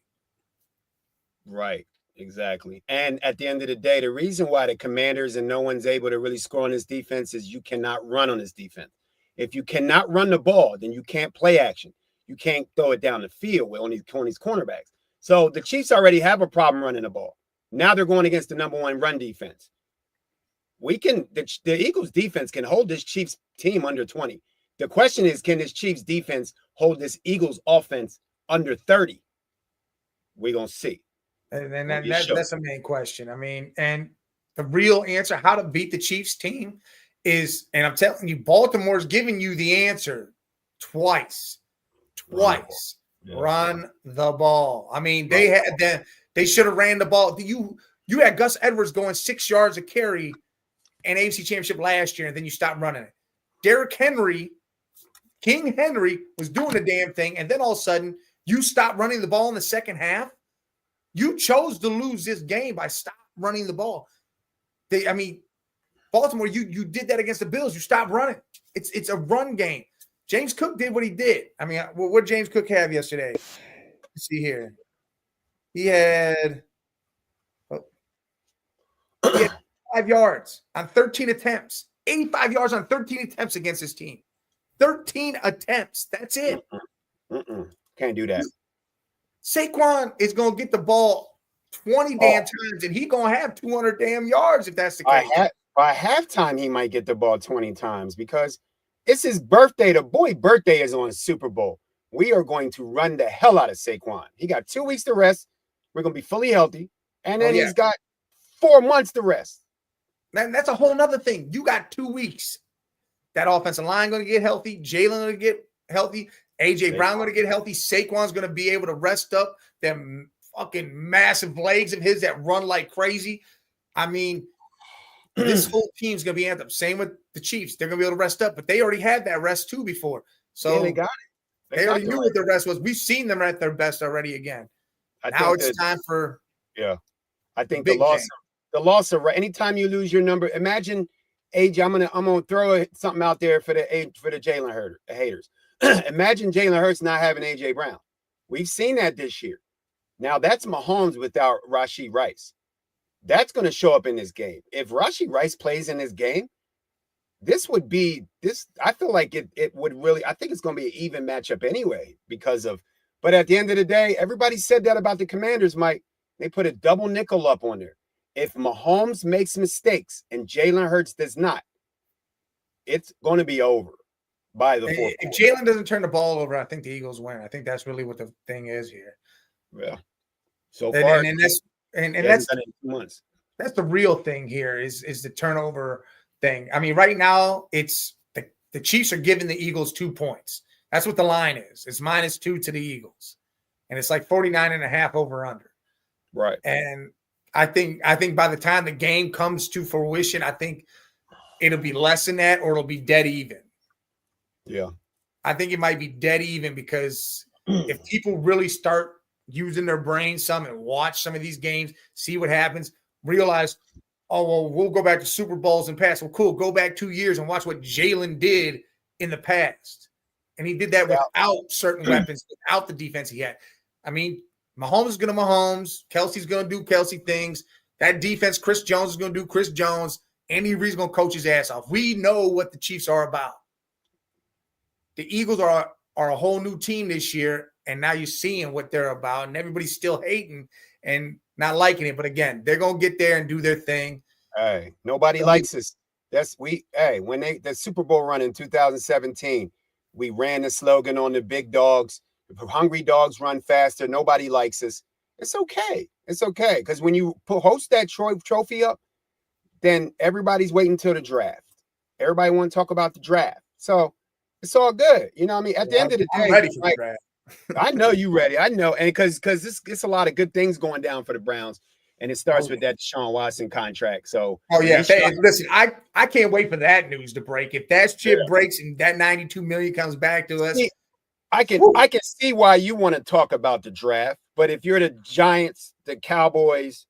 Right. Exactly. And at the end of the day, the reason why the Commanders and no one's able to really score on this defense is you cannot run on this defense. If you cannot run the ball, then you can't play action. You can't throw it down the field on these cornerbacks. So the Chiefs already have a problem running the ball. Now they're going against the number one run defense. The Eagles defense can hold this Chiefs team under 20. The question is, can this Chiefs defense hold this Eagles offense under 30? We're going to see. And that's the main question. I mean, and the real answer, how to beat the Chiefs team is, and I'm telling you, Baltimore's giving you the answer twice. Run the ball. I mean, they should have ran the ball. You had Gus Edwards going 6 yards a carry in AFC Championship last year, and then you stopped running it. Derrick Henry, King Henry, was doing the damn thing, and then all of a sudden you stopped running the ball in the second half. You chose to lose this game by stop running the ball. Baltimore, you did that against the Bills. You stopped running. It's a run game. James Cook did what he did. I mean, what did James Cook have yesterday? Let's see here. He had 5 yards on 13 attempts. 85 yards on 13 attempts against his team. 13 attempts. That's it. Can't do that. Saquon is going to get the ball 20 damn times, and he's going to have 200 damn yards if that's the case. By halftime, he might get the ball 20 times because it's his birthday. The boy birthday is on Super Bowl. We are going to run the hell out of Saquon. He got 2 weeks to rest. We're going to be fully healthy. And then he's got 4 months to rest. Man, that's a whole nother thing. You got 2 weeks. That offensive line going to get healthy. Jalen going to get healthy. A.J. Brown going to get healthy. Saquon's going to be able to rest up them fucking massive legs of his that run like crazy. I mean, this whole team's going to be amped up. Same with the Chiefs. They're going to be able to rest up, but they already had that rest too before. So they got it. They already knew what their rest was. We've seen them at their best already again. Now it's time for I think the loss of anytime you lose your number, imagine AJ, I'm gonna throw something out there for the Jalen haters. Imagine Jalen Hurts not having AJ Brown. We've seen that this year. Now that's Mahomes without Rashee Rice. That's going to show up in this game. If Rashee Rice plays in this game, this would be this. I feel like it would really. I think it's going to be an even matchup anyway because of. But at the end of the day, everybody said that about the Commanders, Mike. They put a double nickel up on there. If Mahomes makes mistakes and Jalen Hurts does not, it's going to be over by the fourth. If Jalen doesn't turn the ball over, I think the Eagles win. I think that's really what the thing is here. Yeah. So far, and that's 2 months. That's the real thing here is the turnover thing. I mean, right now it's the Chiefs are giving the Eagles 2 points. That's what the line is. It's -2 to the Eagles. And it's like 49.5 over under. Right. And I think by the time the game comes to fruition, I think it'll be less than that or it'll be dead even. Yeah. I think it might be dead even because if people really start using their brains some and watch some of these games, see what happens, realize, oh, well, we'll go back to Super Bowls and past. Well, cool. Go back 2 years and watch what Jalen did in the past. And he did that without certain weapons, without the defense he had. I mean, Mahomes is going to Mahomes. Kelsey's going to do Kelsey things. That defense, Chris Jones is going to do Chris Jones. Andy Reid's going to coach his ass off. We know what the Chiefs are about. The Eagles are a whole new team this year, and now you're seeing what they're about, and everybody's still hating and not liking it. But again, they're going to get there and do their thing. Hey, nobody likes us. When the Super Bowl run in 2017, we ran the slogan on the big dogs. Hungry dogs run faster. Nobody likes us. It's okay. It's okay. Because when you host that trophy up, then everybody's waiting until the draft. Everybody want to talk about the draft. So it's all good. You know what I mean? At the end of the day, I'm ready for the draft. I know you ready. I know. And because it's a lot of good things going down for the Browns. And it starts with that Deshaun Watson contract. So listen, I can't wait for that news to break. If that shit breaks and that $92 million comes back to us, I can see why you want to talk about the draft. But if you're the Giants, the Cowboys,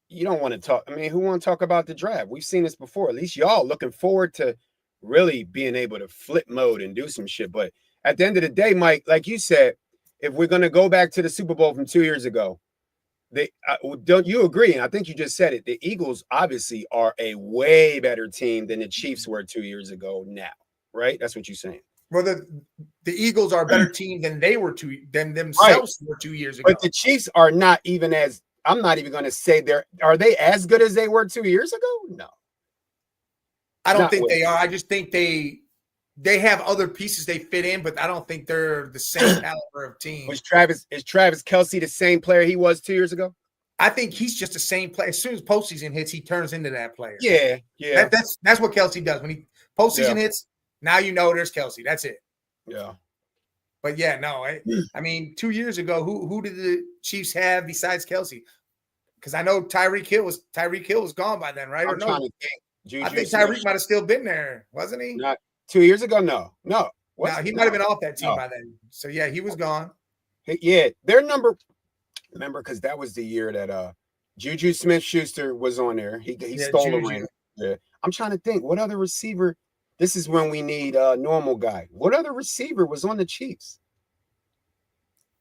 you don't want to talk. I mean, who want to talk about the draft? We've seen this before. At least y'all looking forward to really being able to flip mode and do some shit. But at the end of the day, Mike, like you said, if we're going to go back to the Super Bowl from 2 years ago, don't you agree? And I think you just said it. The Eagles obviously are a way better team than the Chiefs were 2 years ago now, right? That's what you're saying. Well, the Eagles are a better team than they were than themselves were 2 years ago. But the Chiefs are not even as – I'm not even going to say are they as good as they were 2 years ago? No. I don't think they are. I just think they have other pieces they fit in, but I don't think they're the same caliber of team. Is Travis Kelce the same player he was 2 years ago? I think he's just the same player. As soon as postseason hits, he turns into that player. Yeah. That's what Kelce does. When postseason hits, now you know there's Kelce. That's it. Yeah. But yeah, no. I mean, 2 years ago, who did the Chiefs have besides Kelce? Because I know Tyreek Hill was gone by then, right? I'm trying to think. I think Tyreek might have still been there, wasn't he? Not 2 years ago. No. He might have been off that team by then. So yeah, he was gone. Yeah, their number. Remember, because that was the year that Juju Smith-Schuster was on there. He stole the ring. Yeah. I'm trying to think. What other receiver? This is when we need a normal guy. What other receiver was on the Chiefs?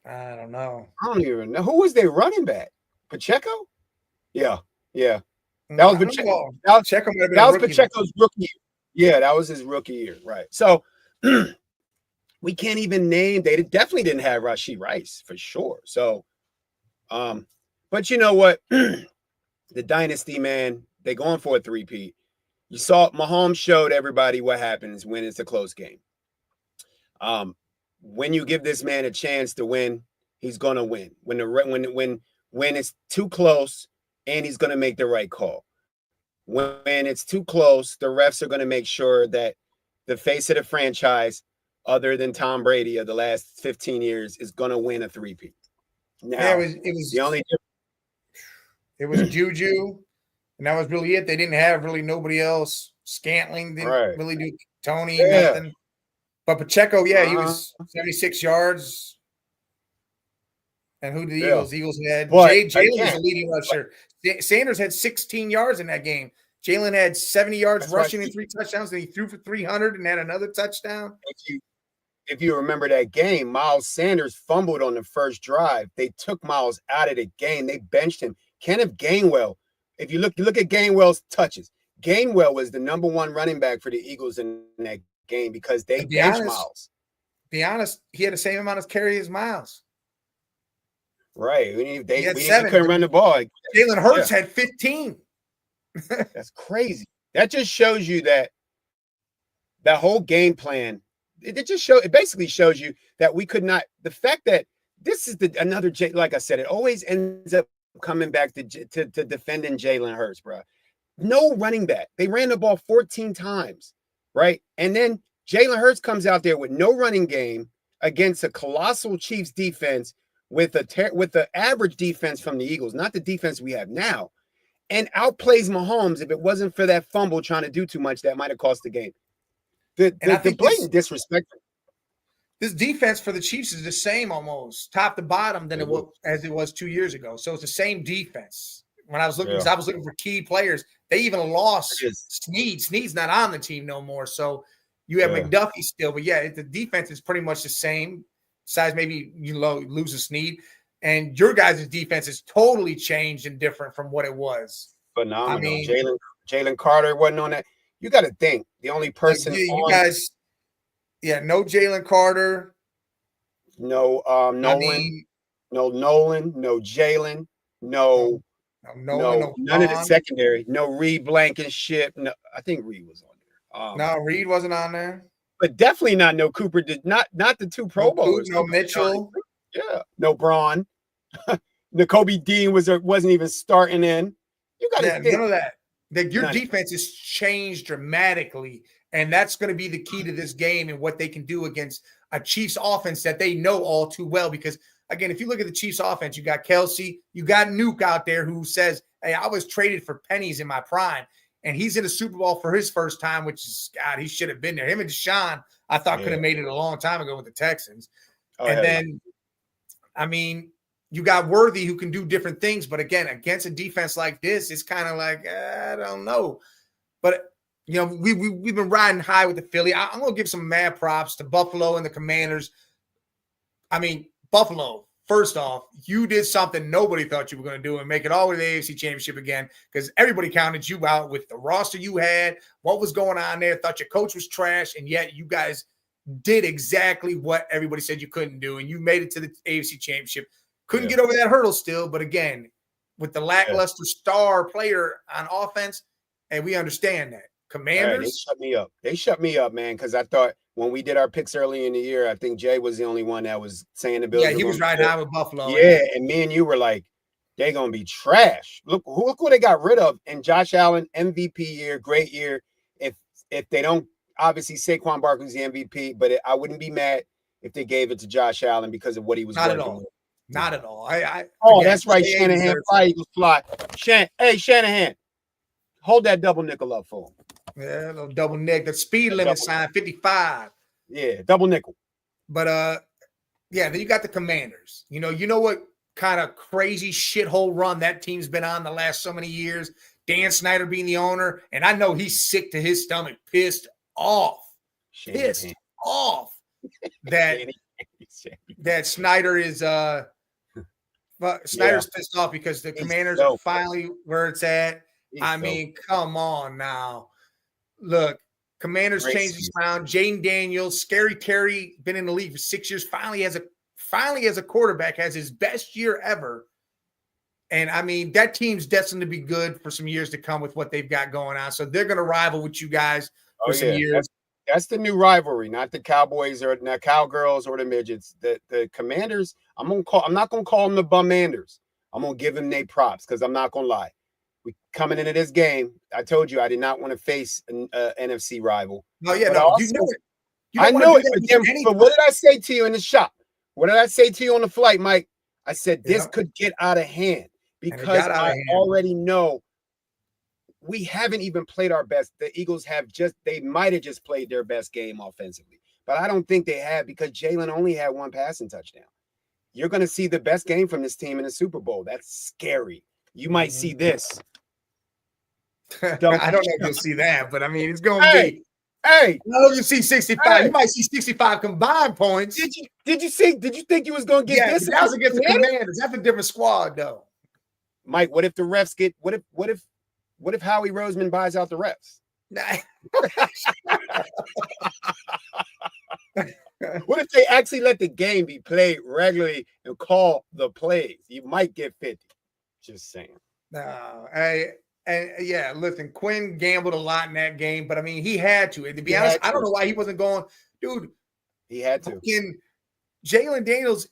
I don't know. I don't even know. Who was their running back? Pacheco? Yeah. That was Pacheco. That was Pacheco's rookie year. Yeah, that was his rookie year. Right. So we can't even name. They definitely didn't have Rashee Rice for sure. So, but you know what? The dynasty, man, they going for a three-peat. You saw Mahomes showed everybody what happens when it's a close game. When you give this man a chance to win, he's gonna win. When it's too close, and he's gonna make the right call. When it's too close, the refs are gonna make sure that the face of the franchise, other than Tom Brady of the last 15 years, is gonna win a three-peat. Now, it was the only difference. It was Juju. And that was really it. They didn't have really nobody else. Scantling didn't really do Tony, nothing. But Pacheco, he was 76 yards. And who did the Eagles? The Eagles had Jalen was a leading rusher. Sanders had 16 yards in that game. Jalen had 70 yards That's why rushing and 3 touchdowns, and he threw for 300 and had another touchdown. If you remember that game, Miles Sanders fumbled on the first drive. They took Miles out of the game. They benched him. Kenneth Gainwell, if you look at Gainwell's touches, Gainwell was the number 1 running back for the Eagles in that game because they benched Miles. Be honest, he had the same amount of carry as Miles. Right. We couldn't run the ball. Jalen Hurts had 15. That's crazy. That just shows you that whole game plan. It basically shows you that we could not. The fact that this is another like I said, it always ends up coming back to defending Jalen Hurts, bro. No running back. They ran the ball 14 times, right? And then Jalen Hurts comes out there with no running game against a colossal Chiefs defense with the average defense from the Eagles, not the defense we have now, and outplays Mahomes. If it wasn't for that fumble trying to do too much, that might have cost the game. The blatant disrespect. This defense for the Chiefs is the same almost top to bottom than it was 2 years ago. So it's the same defense. When I was looking, I was looking for key players. They even lost Snead. Snead's not on the team no more. So you have McDuffie still, but the defense is pretty much the same. Besides, maybe you lose a Snead, and your guys' defense is totally changed and different from what it was. Phenomenal. I mean, Jalen Carter wasn't on that. You got to think the only person you guys, no Jalen Carter, no Nolan, no Nolan, no Jalen, no none of the secondary, no Reed Blankenship. No, I think Reed was on there. No, Reed wasn't on there. But definitely not no Cooper. Not the 2 Pro Bowlers. No Mitchell. Yeah, no Braun. Nakobe Dean wasn't even starting in. You got to none of that. Your defense has changed dramatically, and that's going to be the key to this game and what they can do against a Chiefs offense that they know all too well. Because again, if you look at the Chiefs offense, you got Kelsey, you got Nuke out there who says, "Hey, I was traded for pennies in my prime." And he's in a Super Bowl for his first time, which is, God, he should have been there. Him and Deshaun, I thought could have made it a long time ago with the Texans. I mean, you got Worthy who can do different things. But again, against a defense like this, it's kind of like, I don't know. But, we've been riding high with the Philly. I'm going to give some mad props to Buffalo and the Commanders. I mean, Buffalo, first off, you did something nobody thought you were going to do and make it all the way to the AFC Championship again, because everybody counted you out with the roster you had, what was going on there, thought your coach was trash, and yet you guys did exactly what everybody said you couldn't do, and you made it to the AFC Championship. Couldn't get over that hurdle still, but again, with the lackluster star player on offense, and we understand that. Commanders. They shut me up, man, because I thought when we did our picks early in the year, I think Jay was the only one that was saying the Bills. Yeah, he was riding high with Buffalo. Yeah, and me and you were like, they're going to be trash. Look what they got rid of. And Josh Allen, MVP year, great year. If they don't, obviously Saquon Barkley's the MVP, but I wouldn't be mad if they gave it to Josh Allen because of what he was Not working at all. with. Not at all. That's right, Shanahan. Fly Eagles fly. Hey, Shanahan, hold that double nickel up for him. Yeah, a little double nickel. The speed limit sign 55. Yeah, double nickel. But then you got the Commanders. You know what kind of crazy shithole run that team's been on the last so many years. Dan Snyder being the owner, and I know he's sick to his stomach, pissed off that Snyder is Snyder's pissed off because the Commanders are finally where it's at. Mean, come on now. Look, Commanders changed his around. Jaden Daniels, Scary Terry, been in the league for 6 years. Finally, as a quarterback, has his best year ever. And I mean, that team's destined to be good for some years to come with what they've got going on. So they're going to rival with you guys for some years. That's the new rivalry, not the Cowboys or the Cowgirls or the Midgets. The Commanders, I'm not gonna call them the Bumanders. I'm gonna give them their props because I'm not gonna lie. We coming into this game, I told you I did not want to face an NFC rival. No, you know it. I know it. But what did I say to you in the shop? What did I say to you on the flight, Mike? I said this could get out of hand because I already know we haven't even played our best. The Eagles they might have just played their best game offensively, but I don't think they have because Jalen only had one passing touchdown. You're going to see the best game from this team in the Super Bowl. That's scary. You might see this. I don't know if you'll see that, but I mean, it's going to Hey, be. hey, I don't know if you see 65. Hey. You might see 65 combined points. did you think you was gonna get Yeah, this? but that was against the Commanders? Commanders. That's a different squad, though. Mike, what if the refs get what if Howie Roseman buys out the refs? What if they actually let the game be played regularly and call the plays? You might get 50. Just saying. No, yeah, listen, Quinn gambled a lot in that game, but I mean, he had to. And to be honest, I don't know why he wasn't going, dude. He had to. Jalen Daniels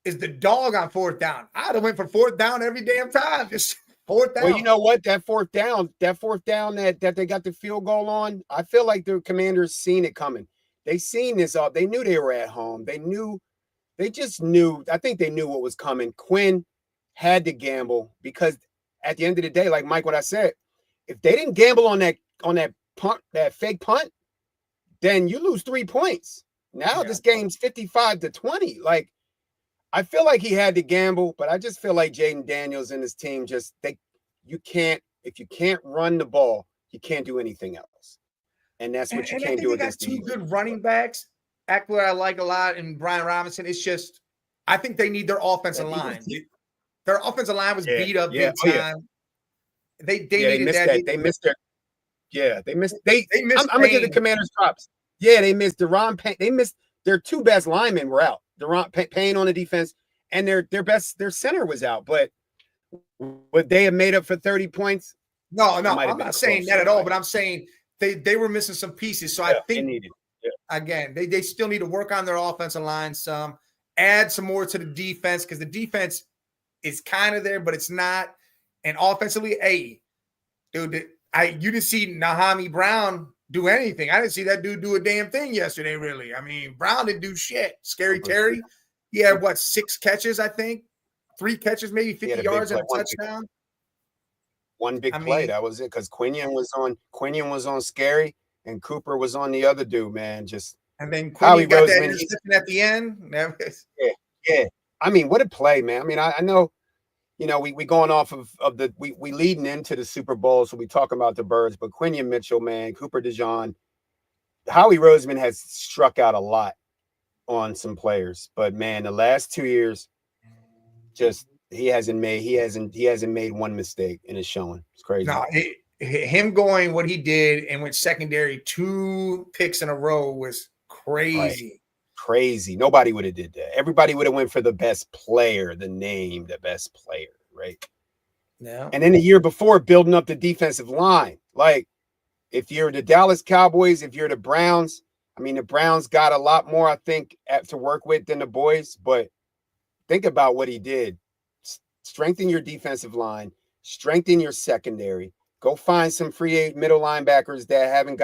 is the dog on fourth down. I'd have went for fourth down every damn time. Just fourth down. Well, you know what? That fourth down that they got the field goal on, I feel like the Commanders seen it coming. They seen this up. They knew they were at home. They just knew. I think they knew what was coming. Quinn had to gamble because at the end of the day, like Mike, what I said, if they didn't gamble on that punt, that fake punt, then you lose 3 points. Now this game's 55-20. Like, I feel like he had to gamble, but I just feel like Jaden Daniels and his team if you can't run the ball, you can't do anything else. And that's what you can't do against two good running backs. Eckler, I like a lot, and Brian Robinson. It's just, I think they need their offensive line. Their offensive line was beat up big time. They needed that. They missed their. Yeah, they missed. I'm gonna give the Commanders props. Yeah, they missed Deron Payne. They missed their two best linemen were out. Deron Payne on the defense, and their center was out. But would they have made up for 30 points? No, I'm not saying that at all. But I'm saying they were missing some pieces. So I think again, they still need to work on their offensive line some, add some more to the defense because the defense is kind of there, but it's not. And offensively, dude, you didn't see Nahami Brown do anything. I didn't see that dude do a damn thing yesterday, really. I mean, Brown didn't do shit. Scary Terry, he had 6 catches, I think? 3 catches, maybe 50 yards and a touchdown. One big play, that was it. Because Quinion was on Scary, and Cooper was on the other dude, man. And then Quinion got that interception at the end. Yeah. I mean, what a play, man. I mean, I know. You know, we going off of we leading into the Super Bowl, so we talking about the Birds, but Quinion Mitchell, man, Cooper DeJean, Howie Roseman has struck out a lot on some players, but man, the last 2 years, just he hasn't made one mistake, and it's showing. It's crazy. No, him going what he did and went secondary 2 picks in a row was crazy. Right. Crazy. Nobody would have did that. Everybody would have went for the best player, the best player, right? Yeah. And then the year before, building up the defensive line. Like, if you're the Dallas Cowboys, if you're the Browns, I mean, the Browns got a lot more, I think, to work with than the boys. But think about what he did. Strengthen your defensive line, strengthen your secondary. Go find some free middle linebackers that haven't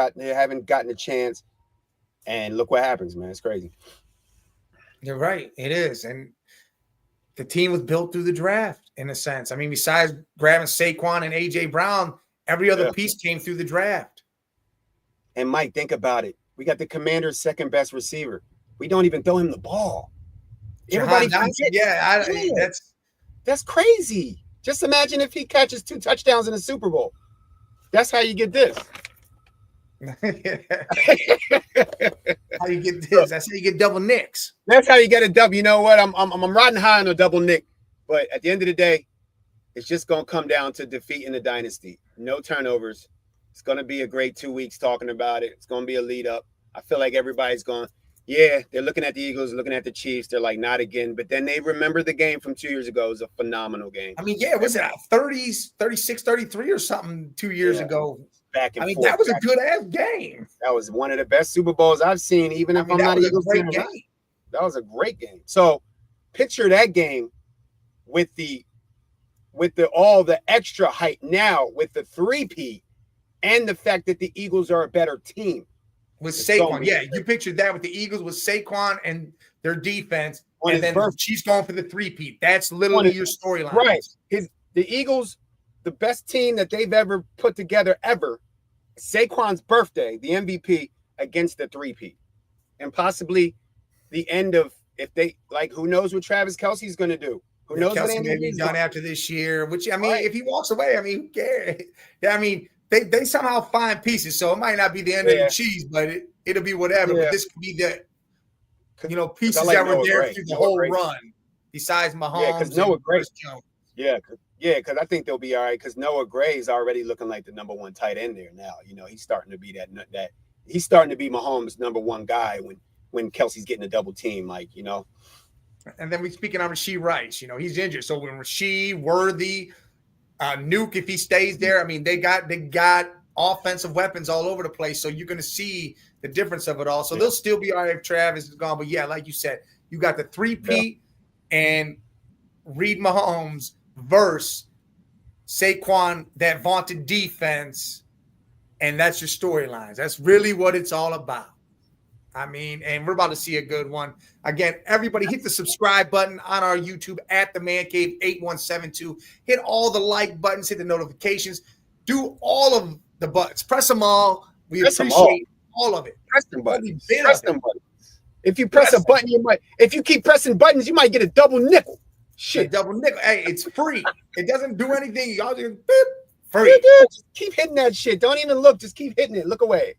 gotten a chance. And look what happens, man. It's crazy. You're right. It is. And the team was built through the draft, in a sense. I mean, besides grabbing Saquon and A.J. Brown, every other piece came through the draft. And, Mike, think about it. We got the Commanders' second best receiver. We don't even throw him the ball. Everybody that's crazy. Just imagine if he catches 2 touchdowns in a Super Bowl. That's how you get this. How you get this? That's how you get double nicks. That's how you get a double. You know what? I'm riding high on a double nick, but at the end of the day, it's just gonna come down to defeating the dynasty. No turnovers. It's gonna be a great 2 weeks talking about it. It's gonna be a lead up. I feel like everybody's going, they're looking at the Eagles, looking at the Chiefs. They're like, not again. But then they remember the game from 2 years ago. It was a phenomenal game. I mean, was it 30s, 36, 33 or something 2 years ago? Back and forth. That was a good ass game. That was one of the best Super Bowls I've seen, even if I'm not Eagles fan. That was a great game. So picture that game with all the extra hype now with the 3-peat and the fact that the Eagles are a better team. With Saquon. You pictured that with the Eagles with Saquon and their defense, and then she's going for the 3-peat. That's literally your storyline. Right. The Eagles, the best team that they've ever put together ever. Saquon's birthday, the MVP against the 3-peat, and possibly the end of who knows what Travis Kelce's going to do? Who knows Kelce may be done after this year? Which I mean, if he walks away, I mean, who cares? I mean, they somehow find pieces. So it might not be the end of the cheese, but it'll be whatever. Yeah. But this could be the pieces like that were Noah there Gray. through the Noah whole Gray. run. Besides Mahomes, Yeah, because Noah Gray. Chris Jones. Yeah, because I think they'll be all right. Because Noah Gray is already looking like the number one tight end there now. He's starting to be that he's starting to be Mahomes' number one guy when Kelsey's getting a double team, And then we speaking on Rashee Rice. He's injured. So when Rashee, Worthy, Nuke, if he stays there, I mean, they got offensive weapons all over the place. So you're going to see the difference of it all. So they'll still be all right if Travis is gone. But yeah, like you said, you got the three-peat and Reed Mahomes versus Saquon, that vaunted defense. And that's your storylines. That's really what it's all about. I mean, and we're about to see a good one. Again, everybody hit the subscribe button on our YouTube at the Man Cave 8172. Hit all the like buttons, hit the notifications, do all of the buttons. Press them all. We appreciate all of it. Press them buttons. Press them buttons. If you press a button, if you keep pressing buttons, you might get a double nickel. Shit. Double nickel. Hey, it's free. It doesn't do anything. Y'all just beep, free. Yeah, just keep hitting that shit. Don't even look. Just keep hitting it. Look away.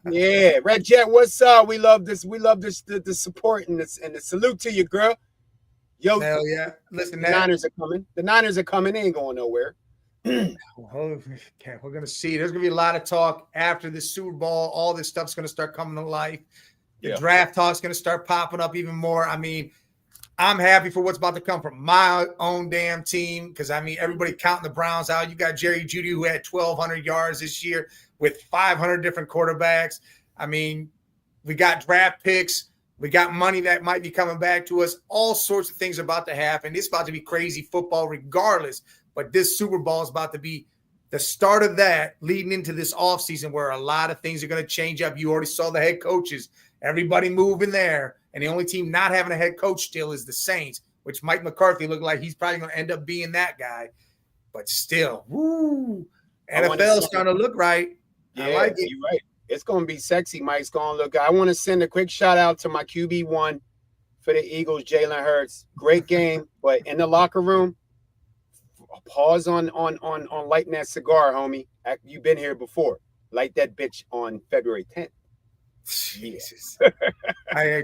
Yeah, Red Jet, what's up? We love this. We love this. The support and the salute to you, girl. Yo, hell yeah! Listen, the Niners are coming. The Niners are coming. They ain't going nowhere. Okay, we're gonna see. There's gonna be a lot of talk after the Super Bowl. All this stuff's gonna start coming to life. The draft talk's gonna start popping up even more. I mean, I'm happy for what's about to come from my own damn team because, I mean, everybody counting the Browns out. You got Jerry Jeudy, who had 1,200 yards this year with 500 different quarterbacks. I mean, we got draft picks. We got money that might be coming back to us. All sorts of things about to happen. It's about to be crazy football regardless. But this Super Bowl is about to be the start of that leading into this offseason where a lot of things are going to change up. You already saw the head coaches. Everybody moving there. And the only team not having a head coach still is the Saints, which Mike McCarthy looked like he's probably going to end up being that guy. But still, woo, NFL's starting to look right. Yeah, I like it. You're right. It's going to be sexy. Mike's going to look. I want to send a quick shout out to my QB1 for the Eagles, Jalen Hurts. Great game, but in the locker room, pause on lighting that cigar, homie. You've been here before. Light that bitch on February 10th. Jesus. Hey,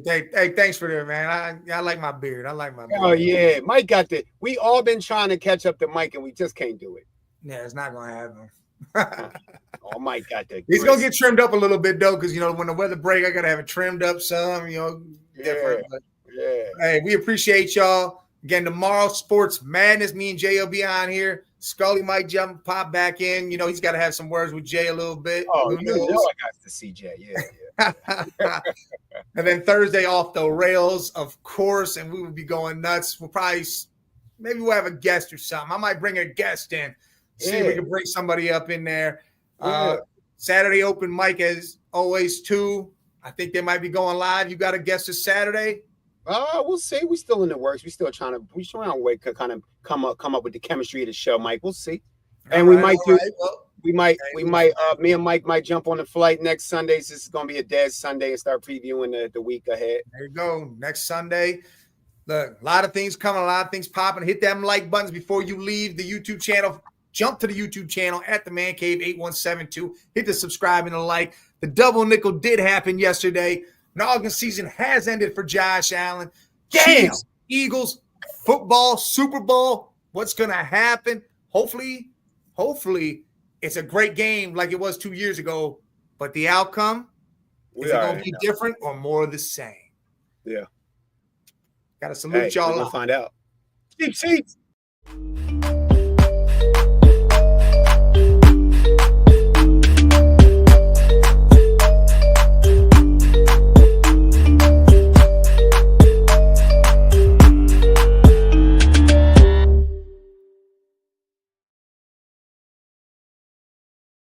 thanks for that, man. I like my beard. I like my beard. Oh, yeah. Mike got the – we all been trying to catch up to Mike, and we just can't do it. Yeah, it's not going to happen. Oh, Mike got the – He's going to get trimmed up a little bit, though, because, when the weather break, I got to have it trimmed up some, different. But, hey, we appreciate y'all. Again, tomorrow, Sports Madness, me and Jay will be on here. Scully might pop back in. He's got to have some words with Jay a little bit. Oh, I got to see Jay. Yeah. And then Thursday off the rails, of course, and we will be going nuts. Maybe we'll have a guest or something. I might bring a guest in, see if we can bring somebody up in there. Saturday open mic as always too. I think they might be going live. You got a guest this Saturday? We'll see. We're still in the works. We're trying to wait to kind of come up with the chemistry of the show, Mike. We'll see. And we might me and Mike might jump on the flight next Sunday. This is going to be a dead Sunday and start previewing the week ahead. There you go. Next Sunday. Look, a lot of things coming, a lot of things popping. Hit them like buttons before you leave the YouTube channel. Jump to the YouTube channel at the Man Cave 8172. Hit the subscribe and the like. The double nickel did happen yesterday. Noggin season has ended for Josh Allen. Damn. Chiefs, Eagles, football, Super Bowl. What's going to happen? Hopefully, it's a great game like it was 2 years ago. But the outcome, is it going to be different or more of the same? Yeah. Got to salute y'all. We'll find out. Cheap seats.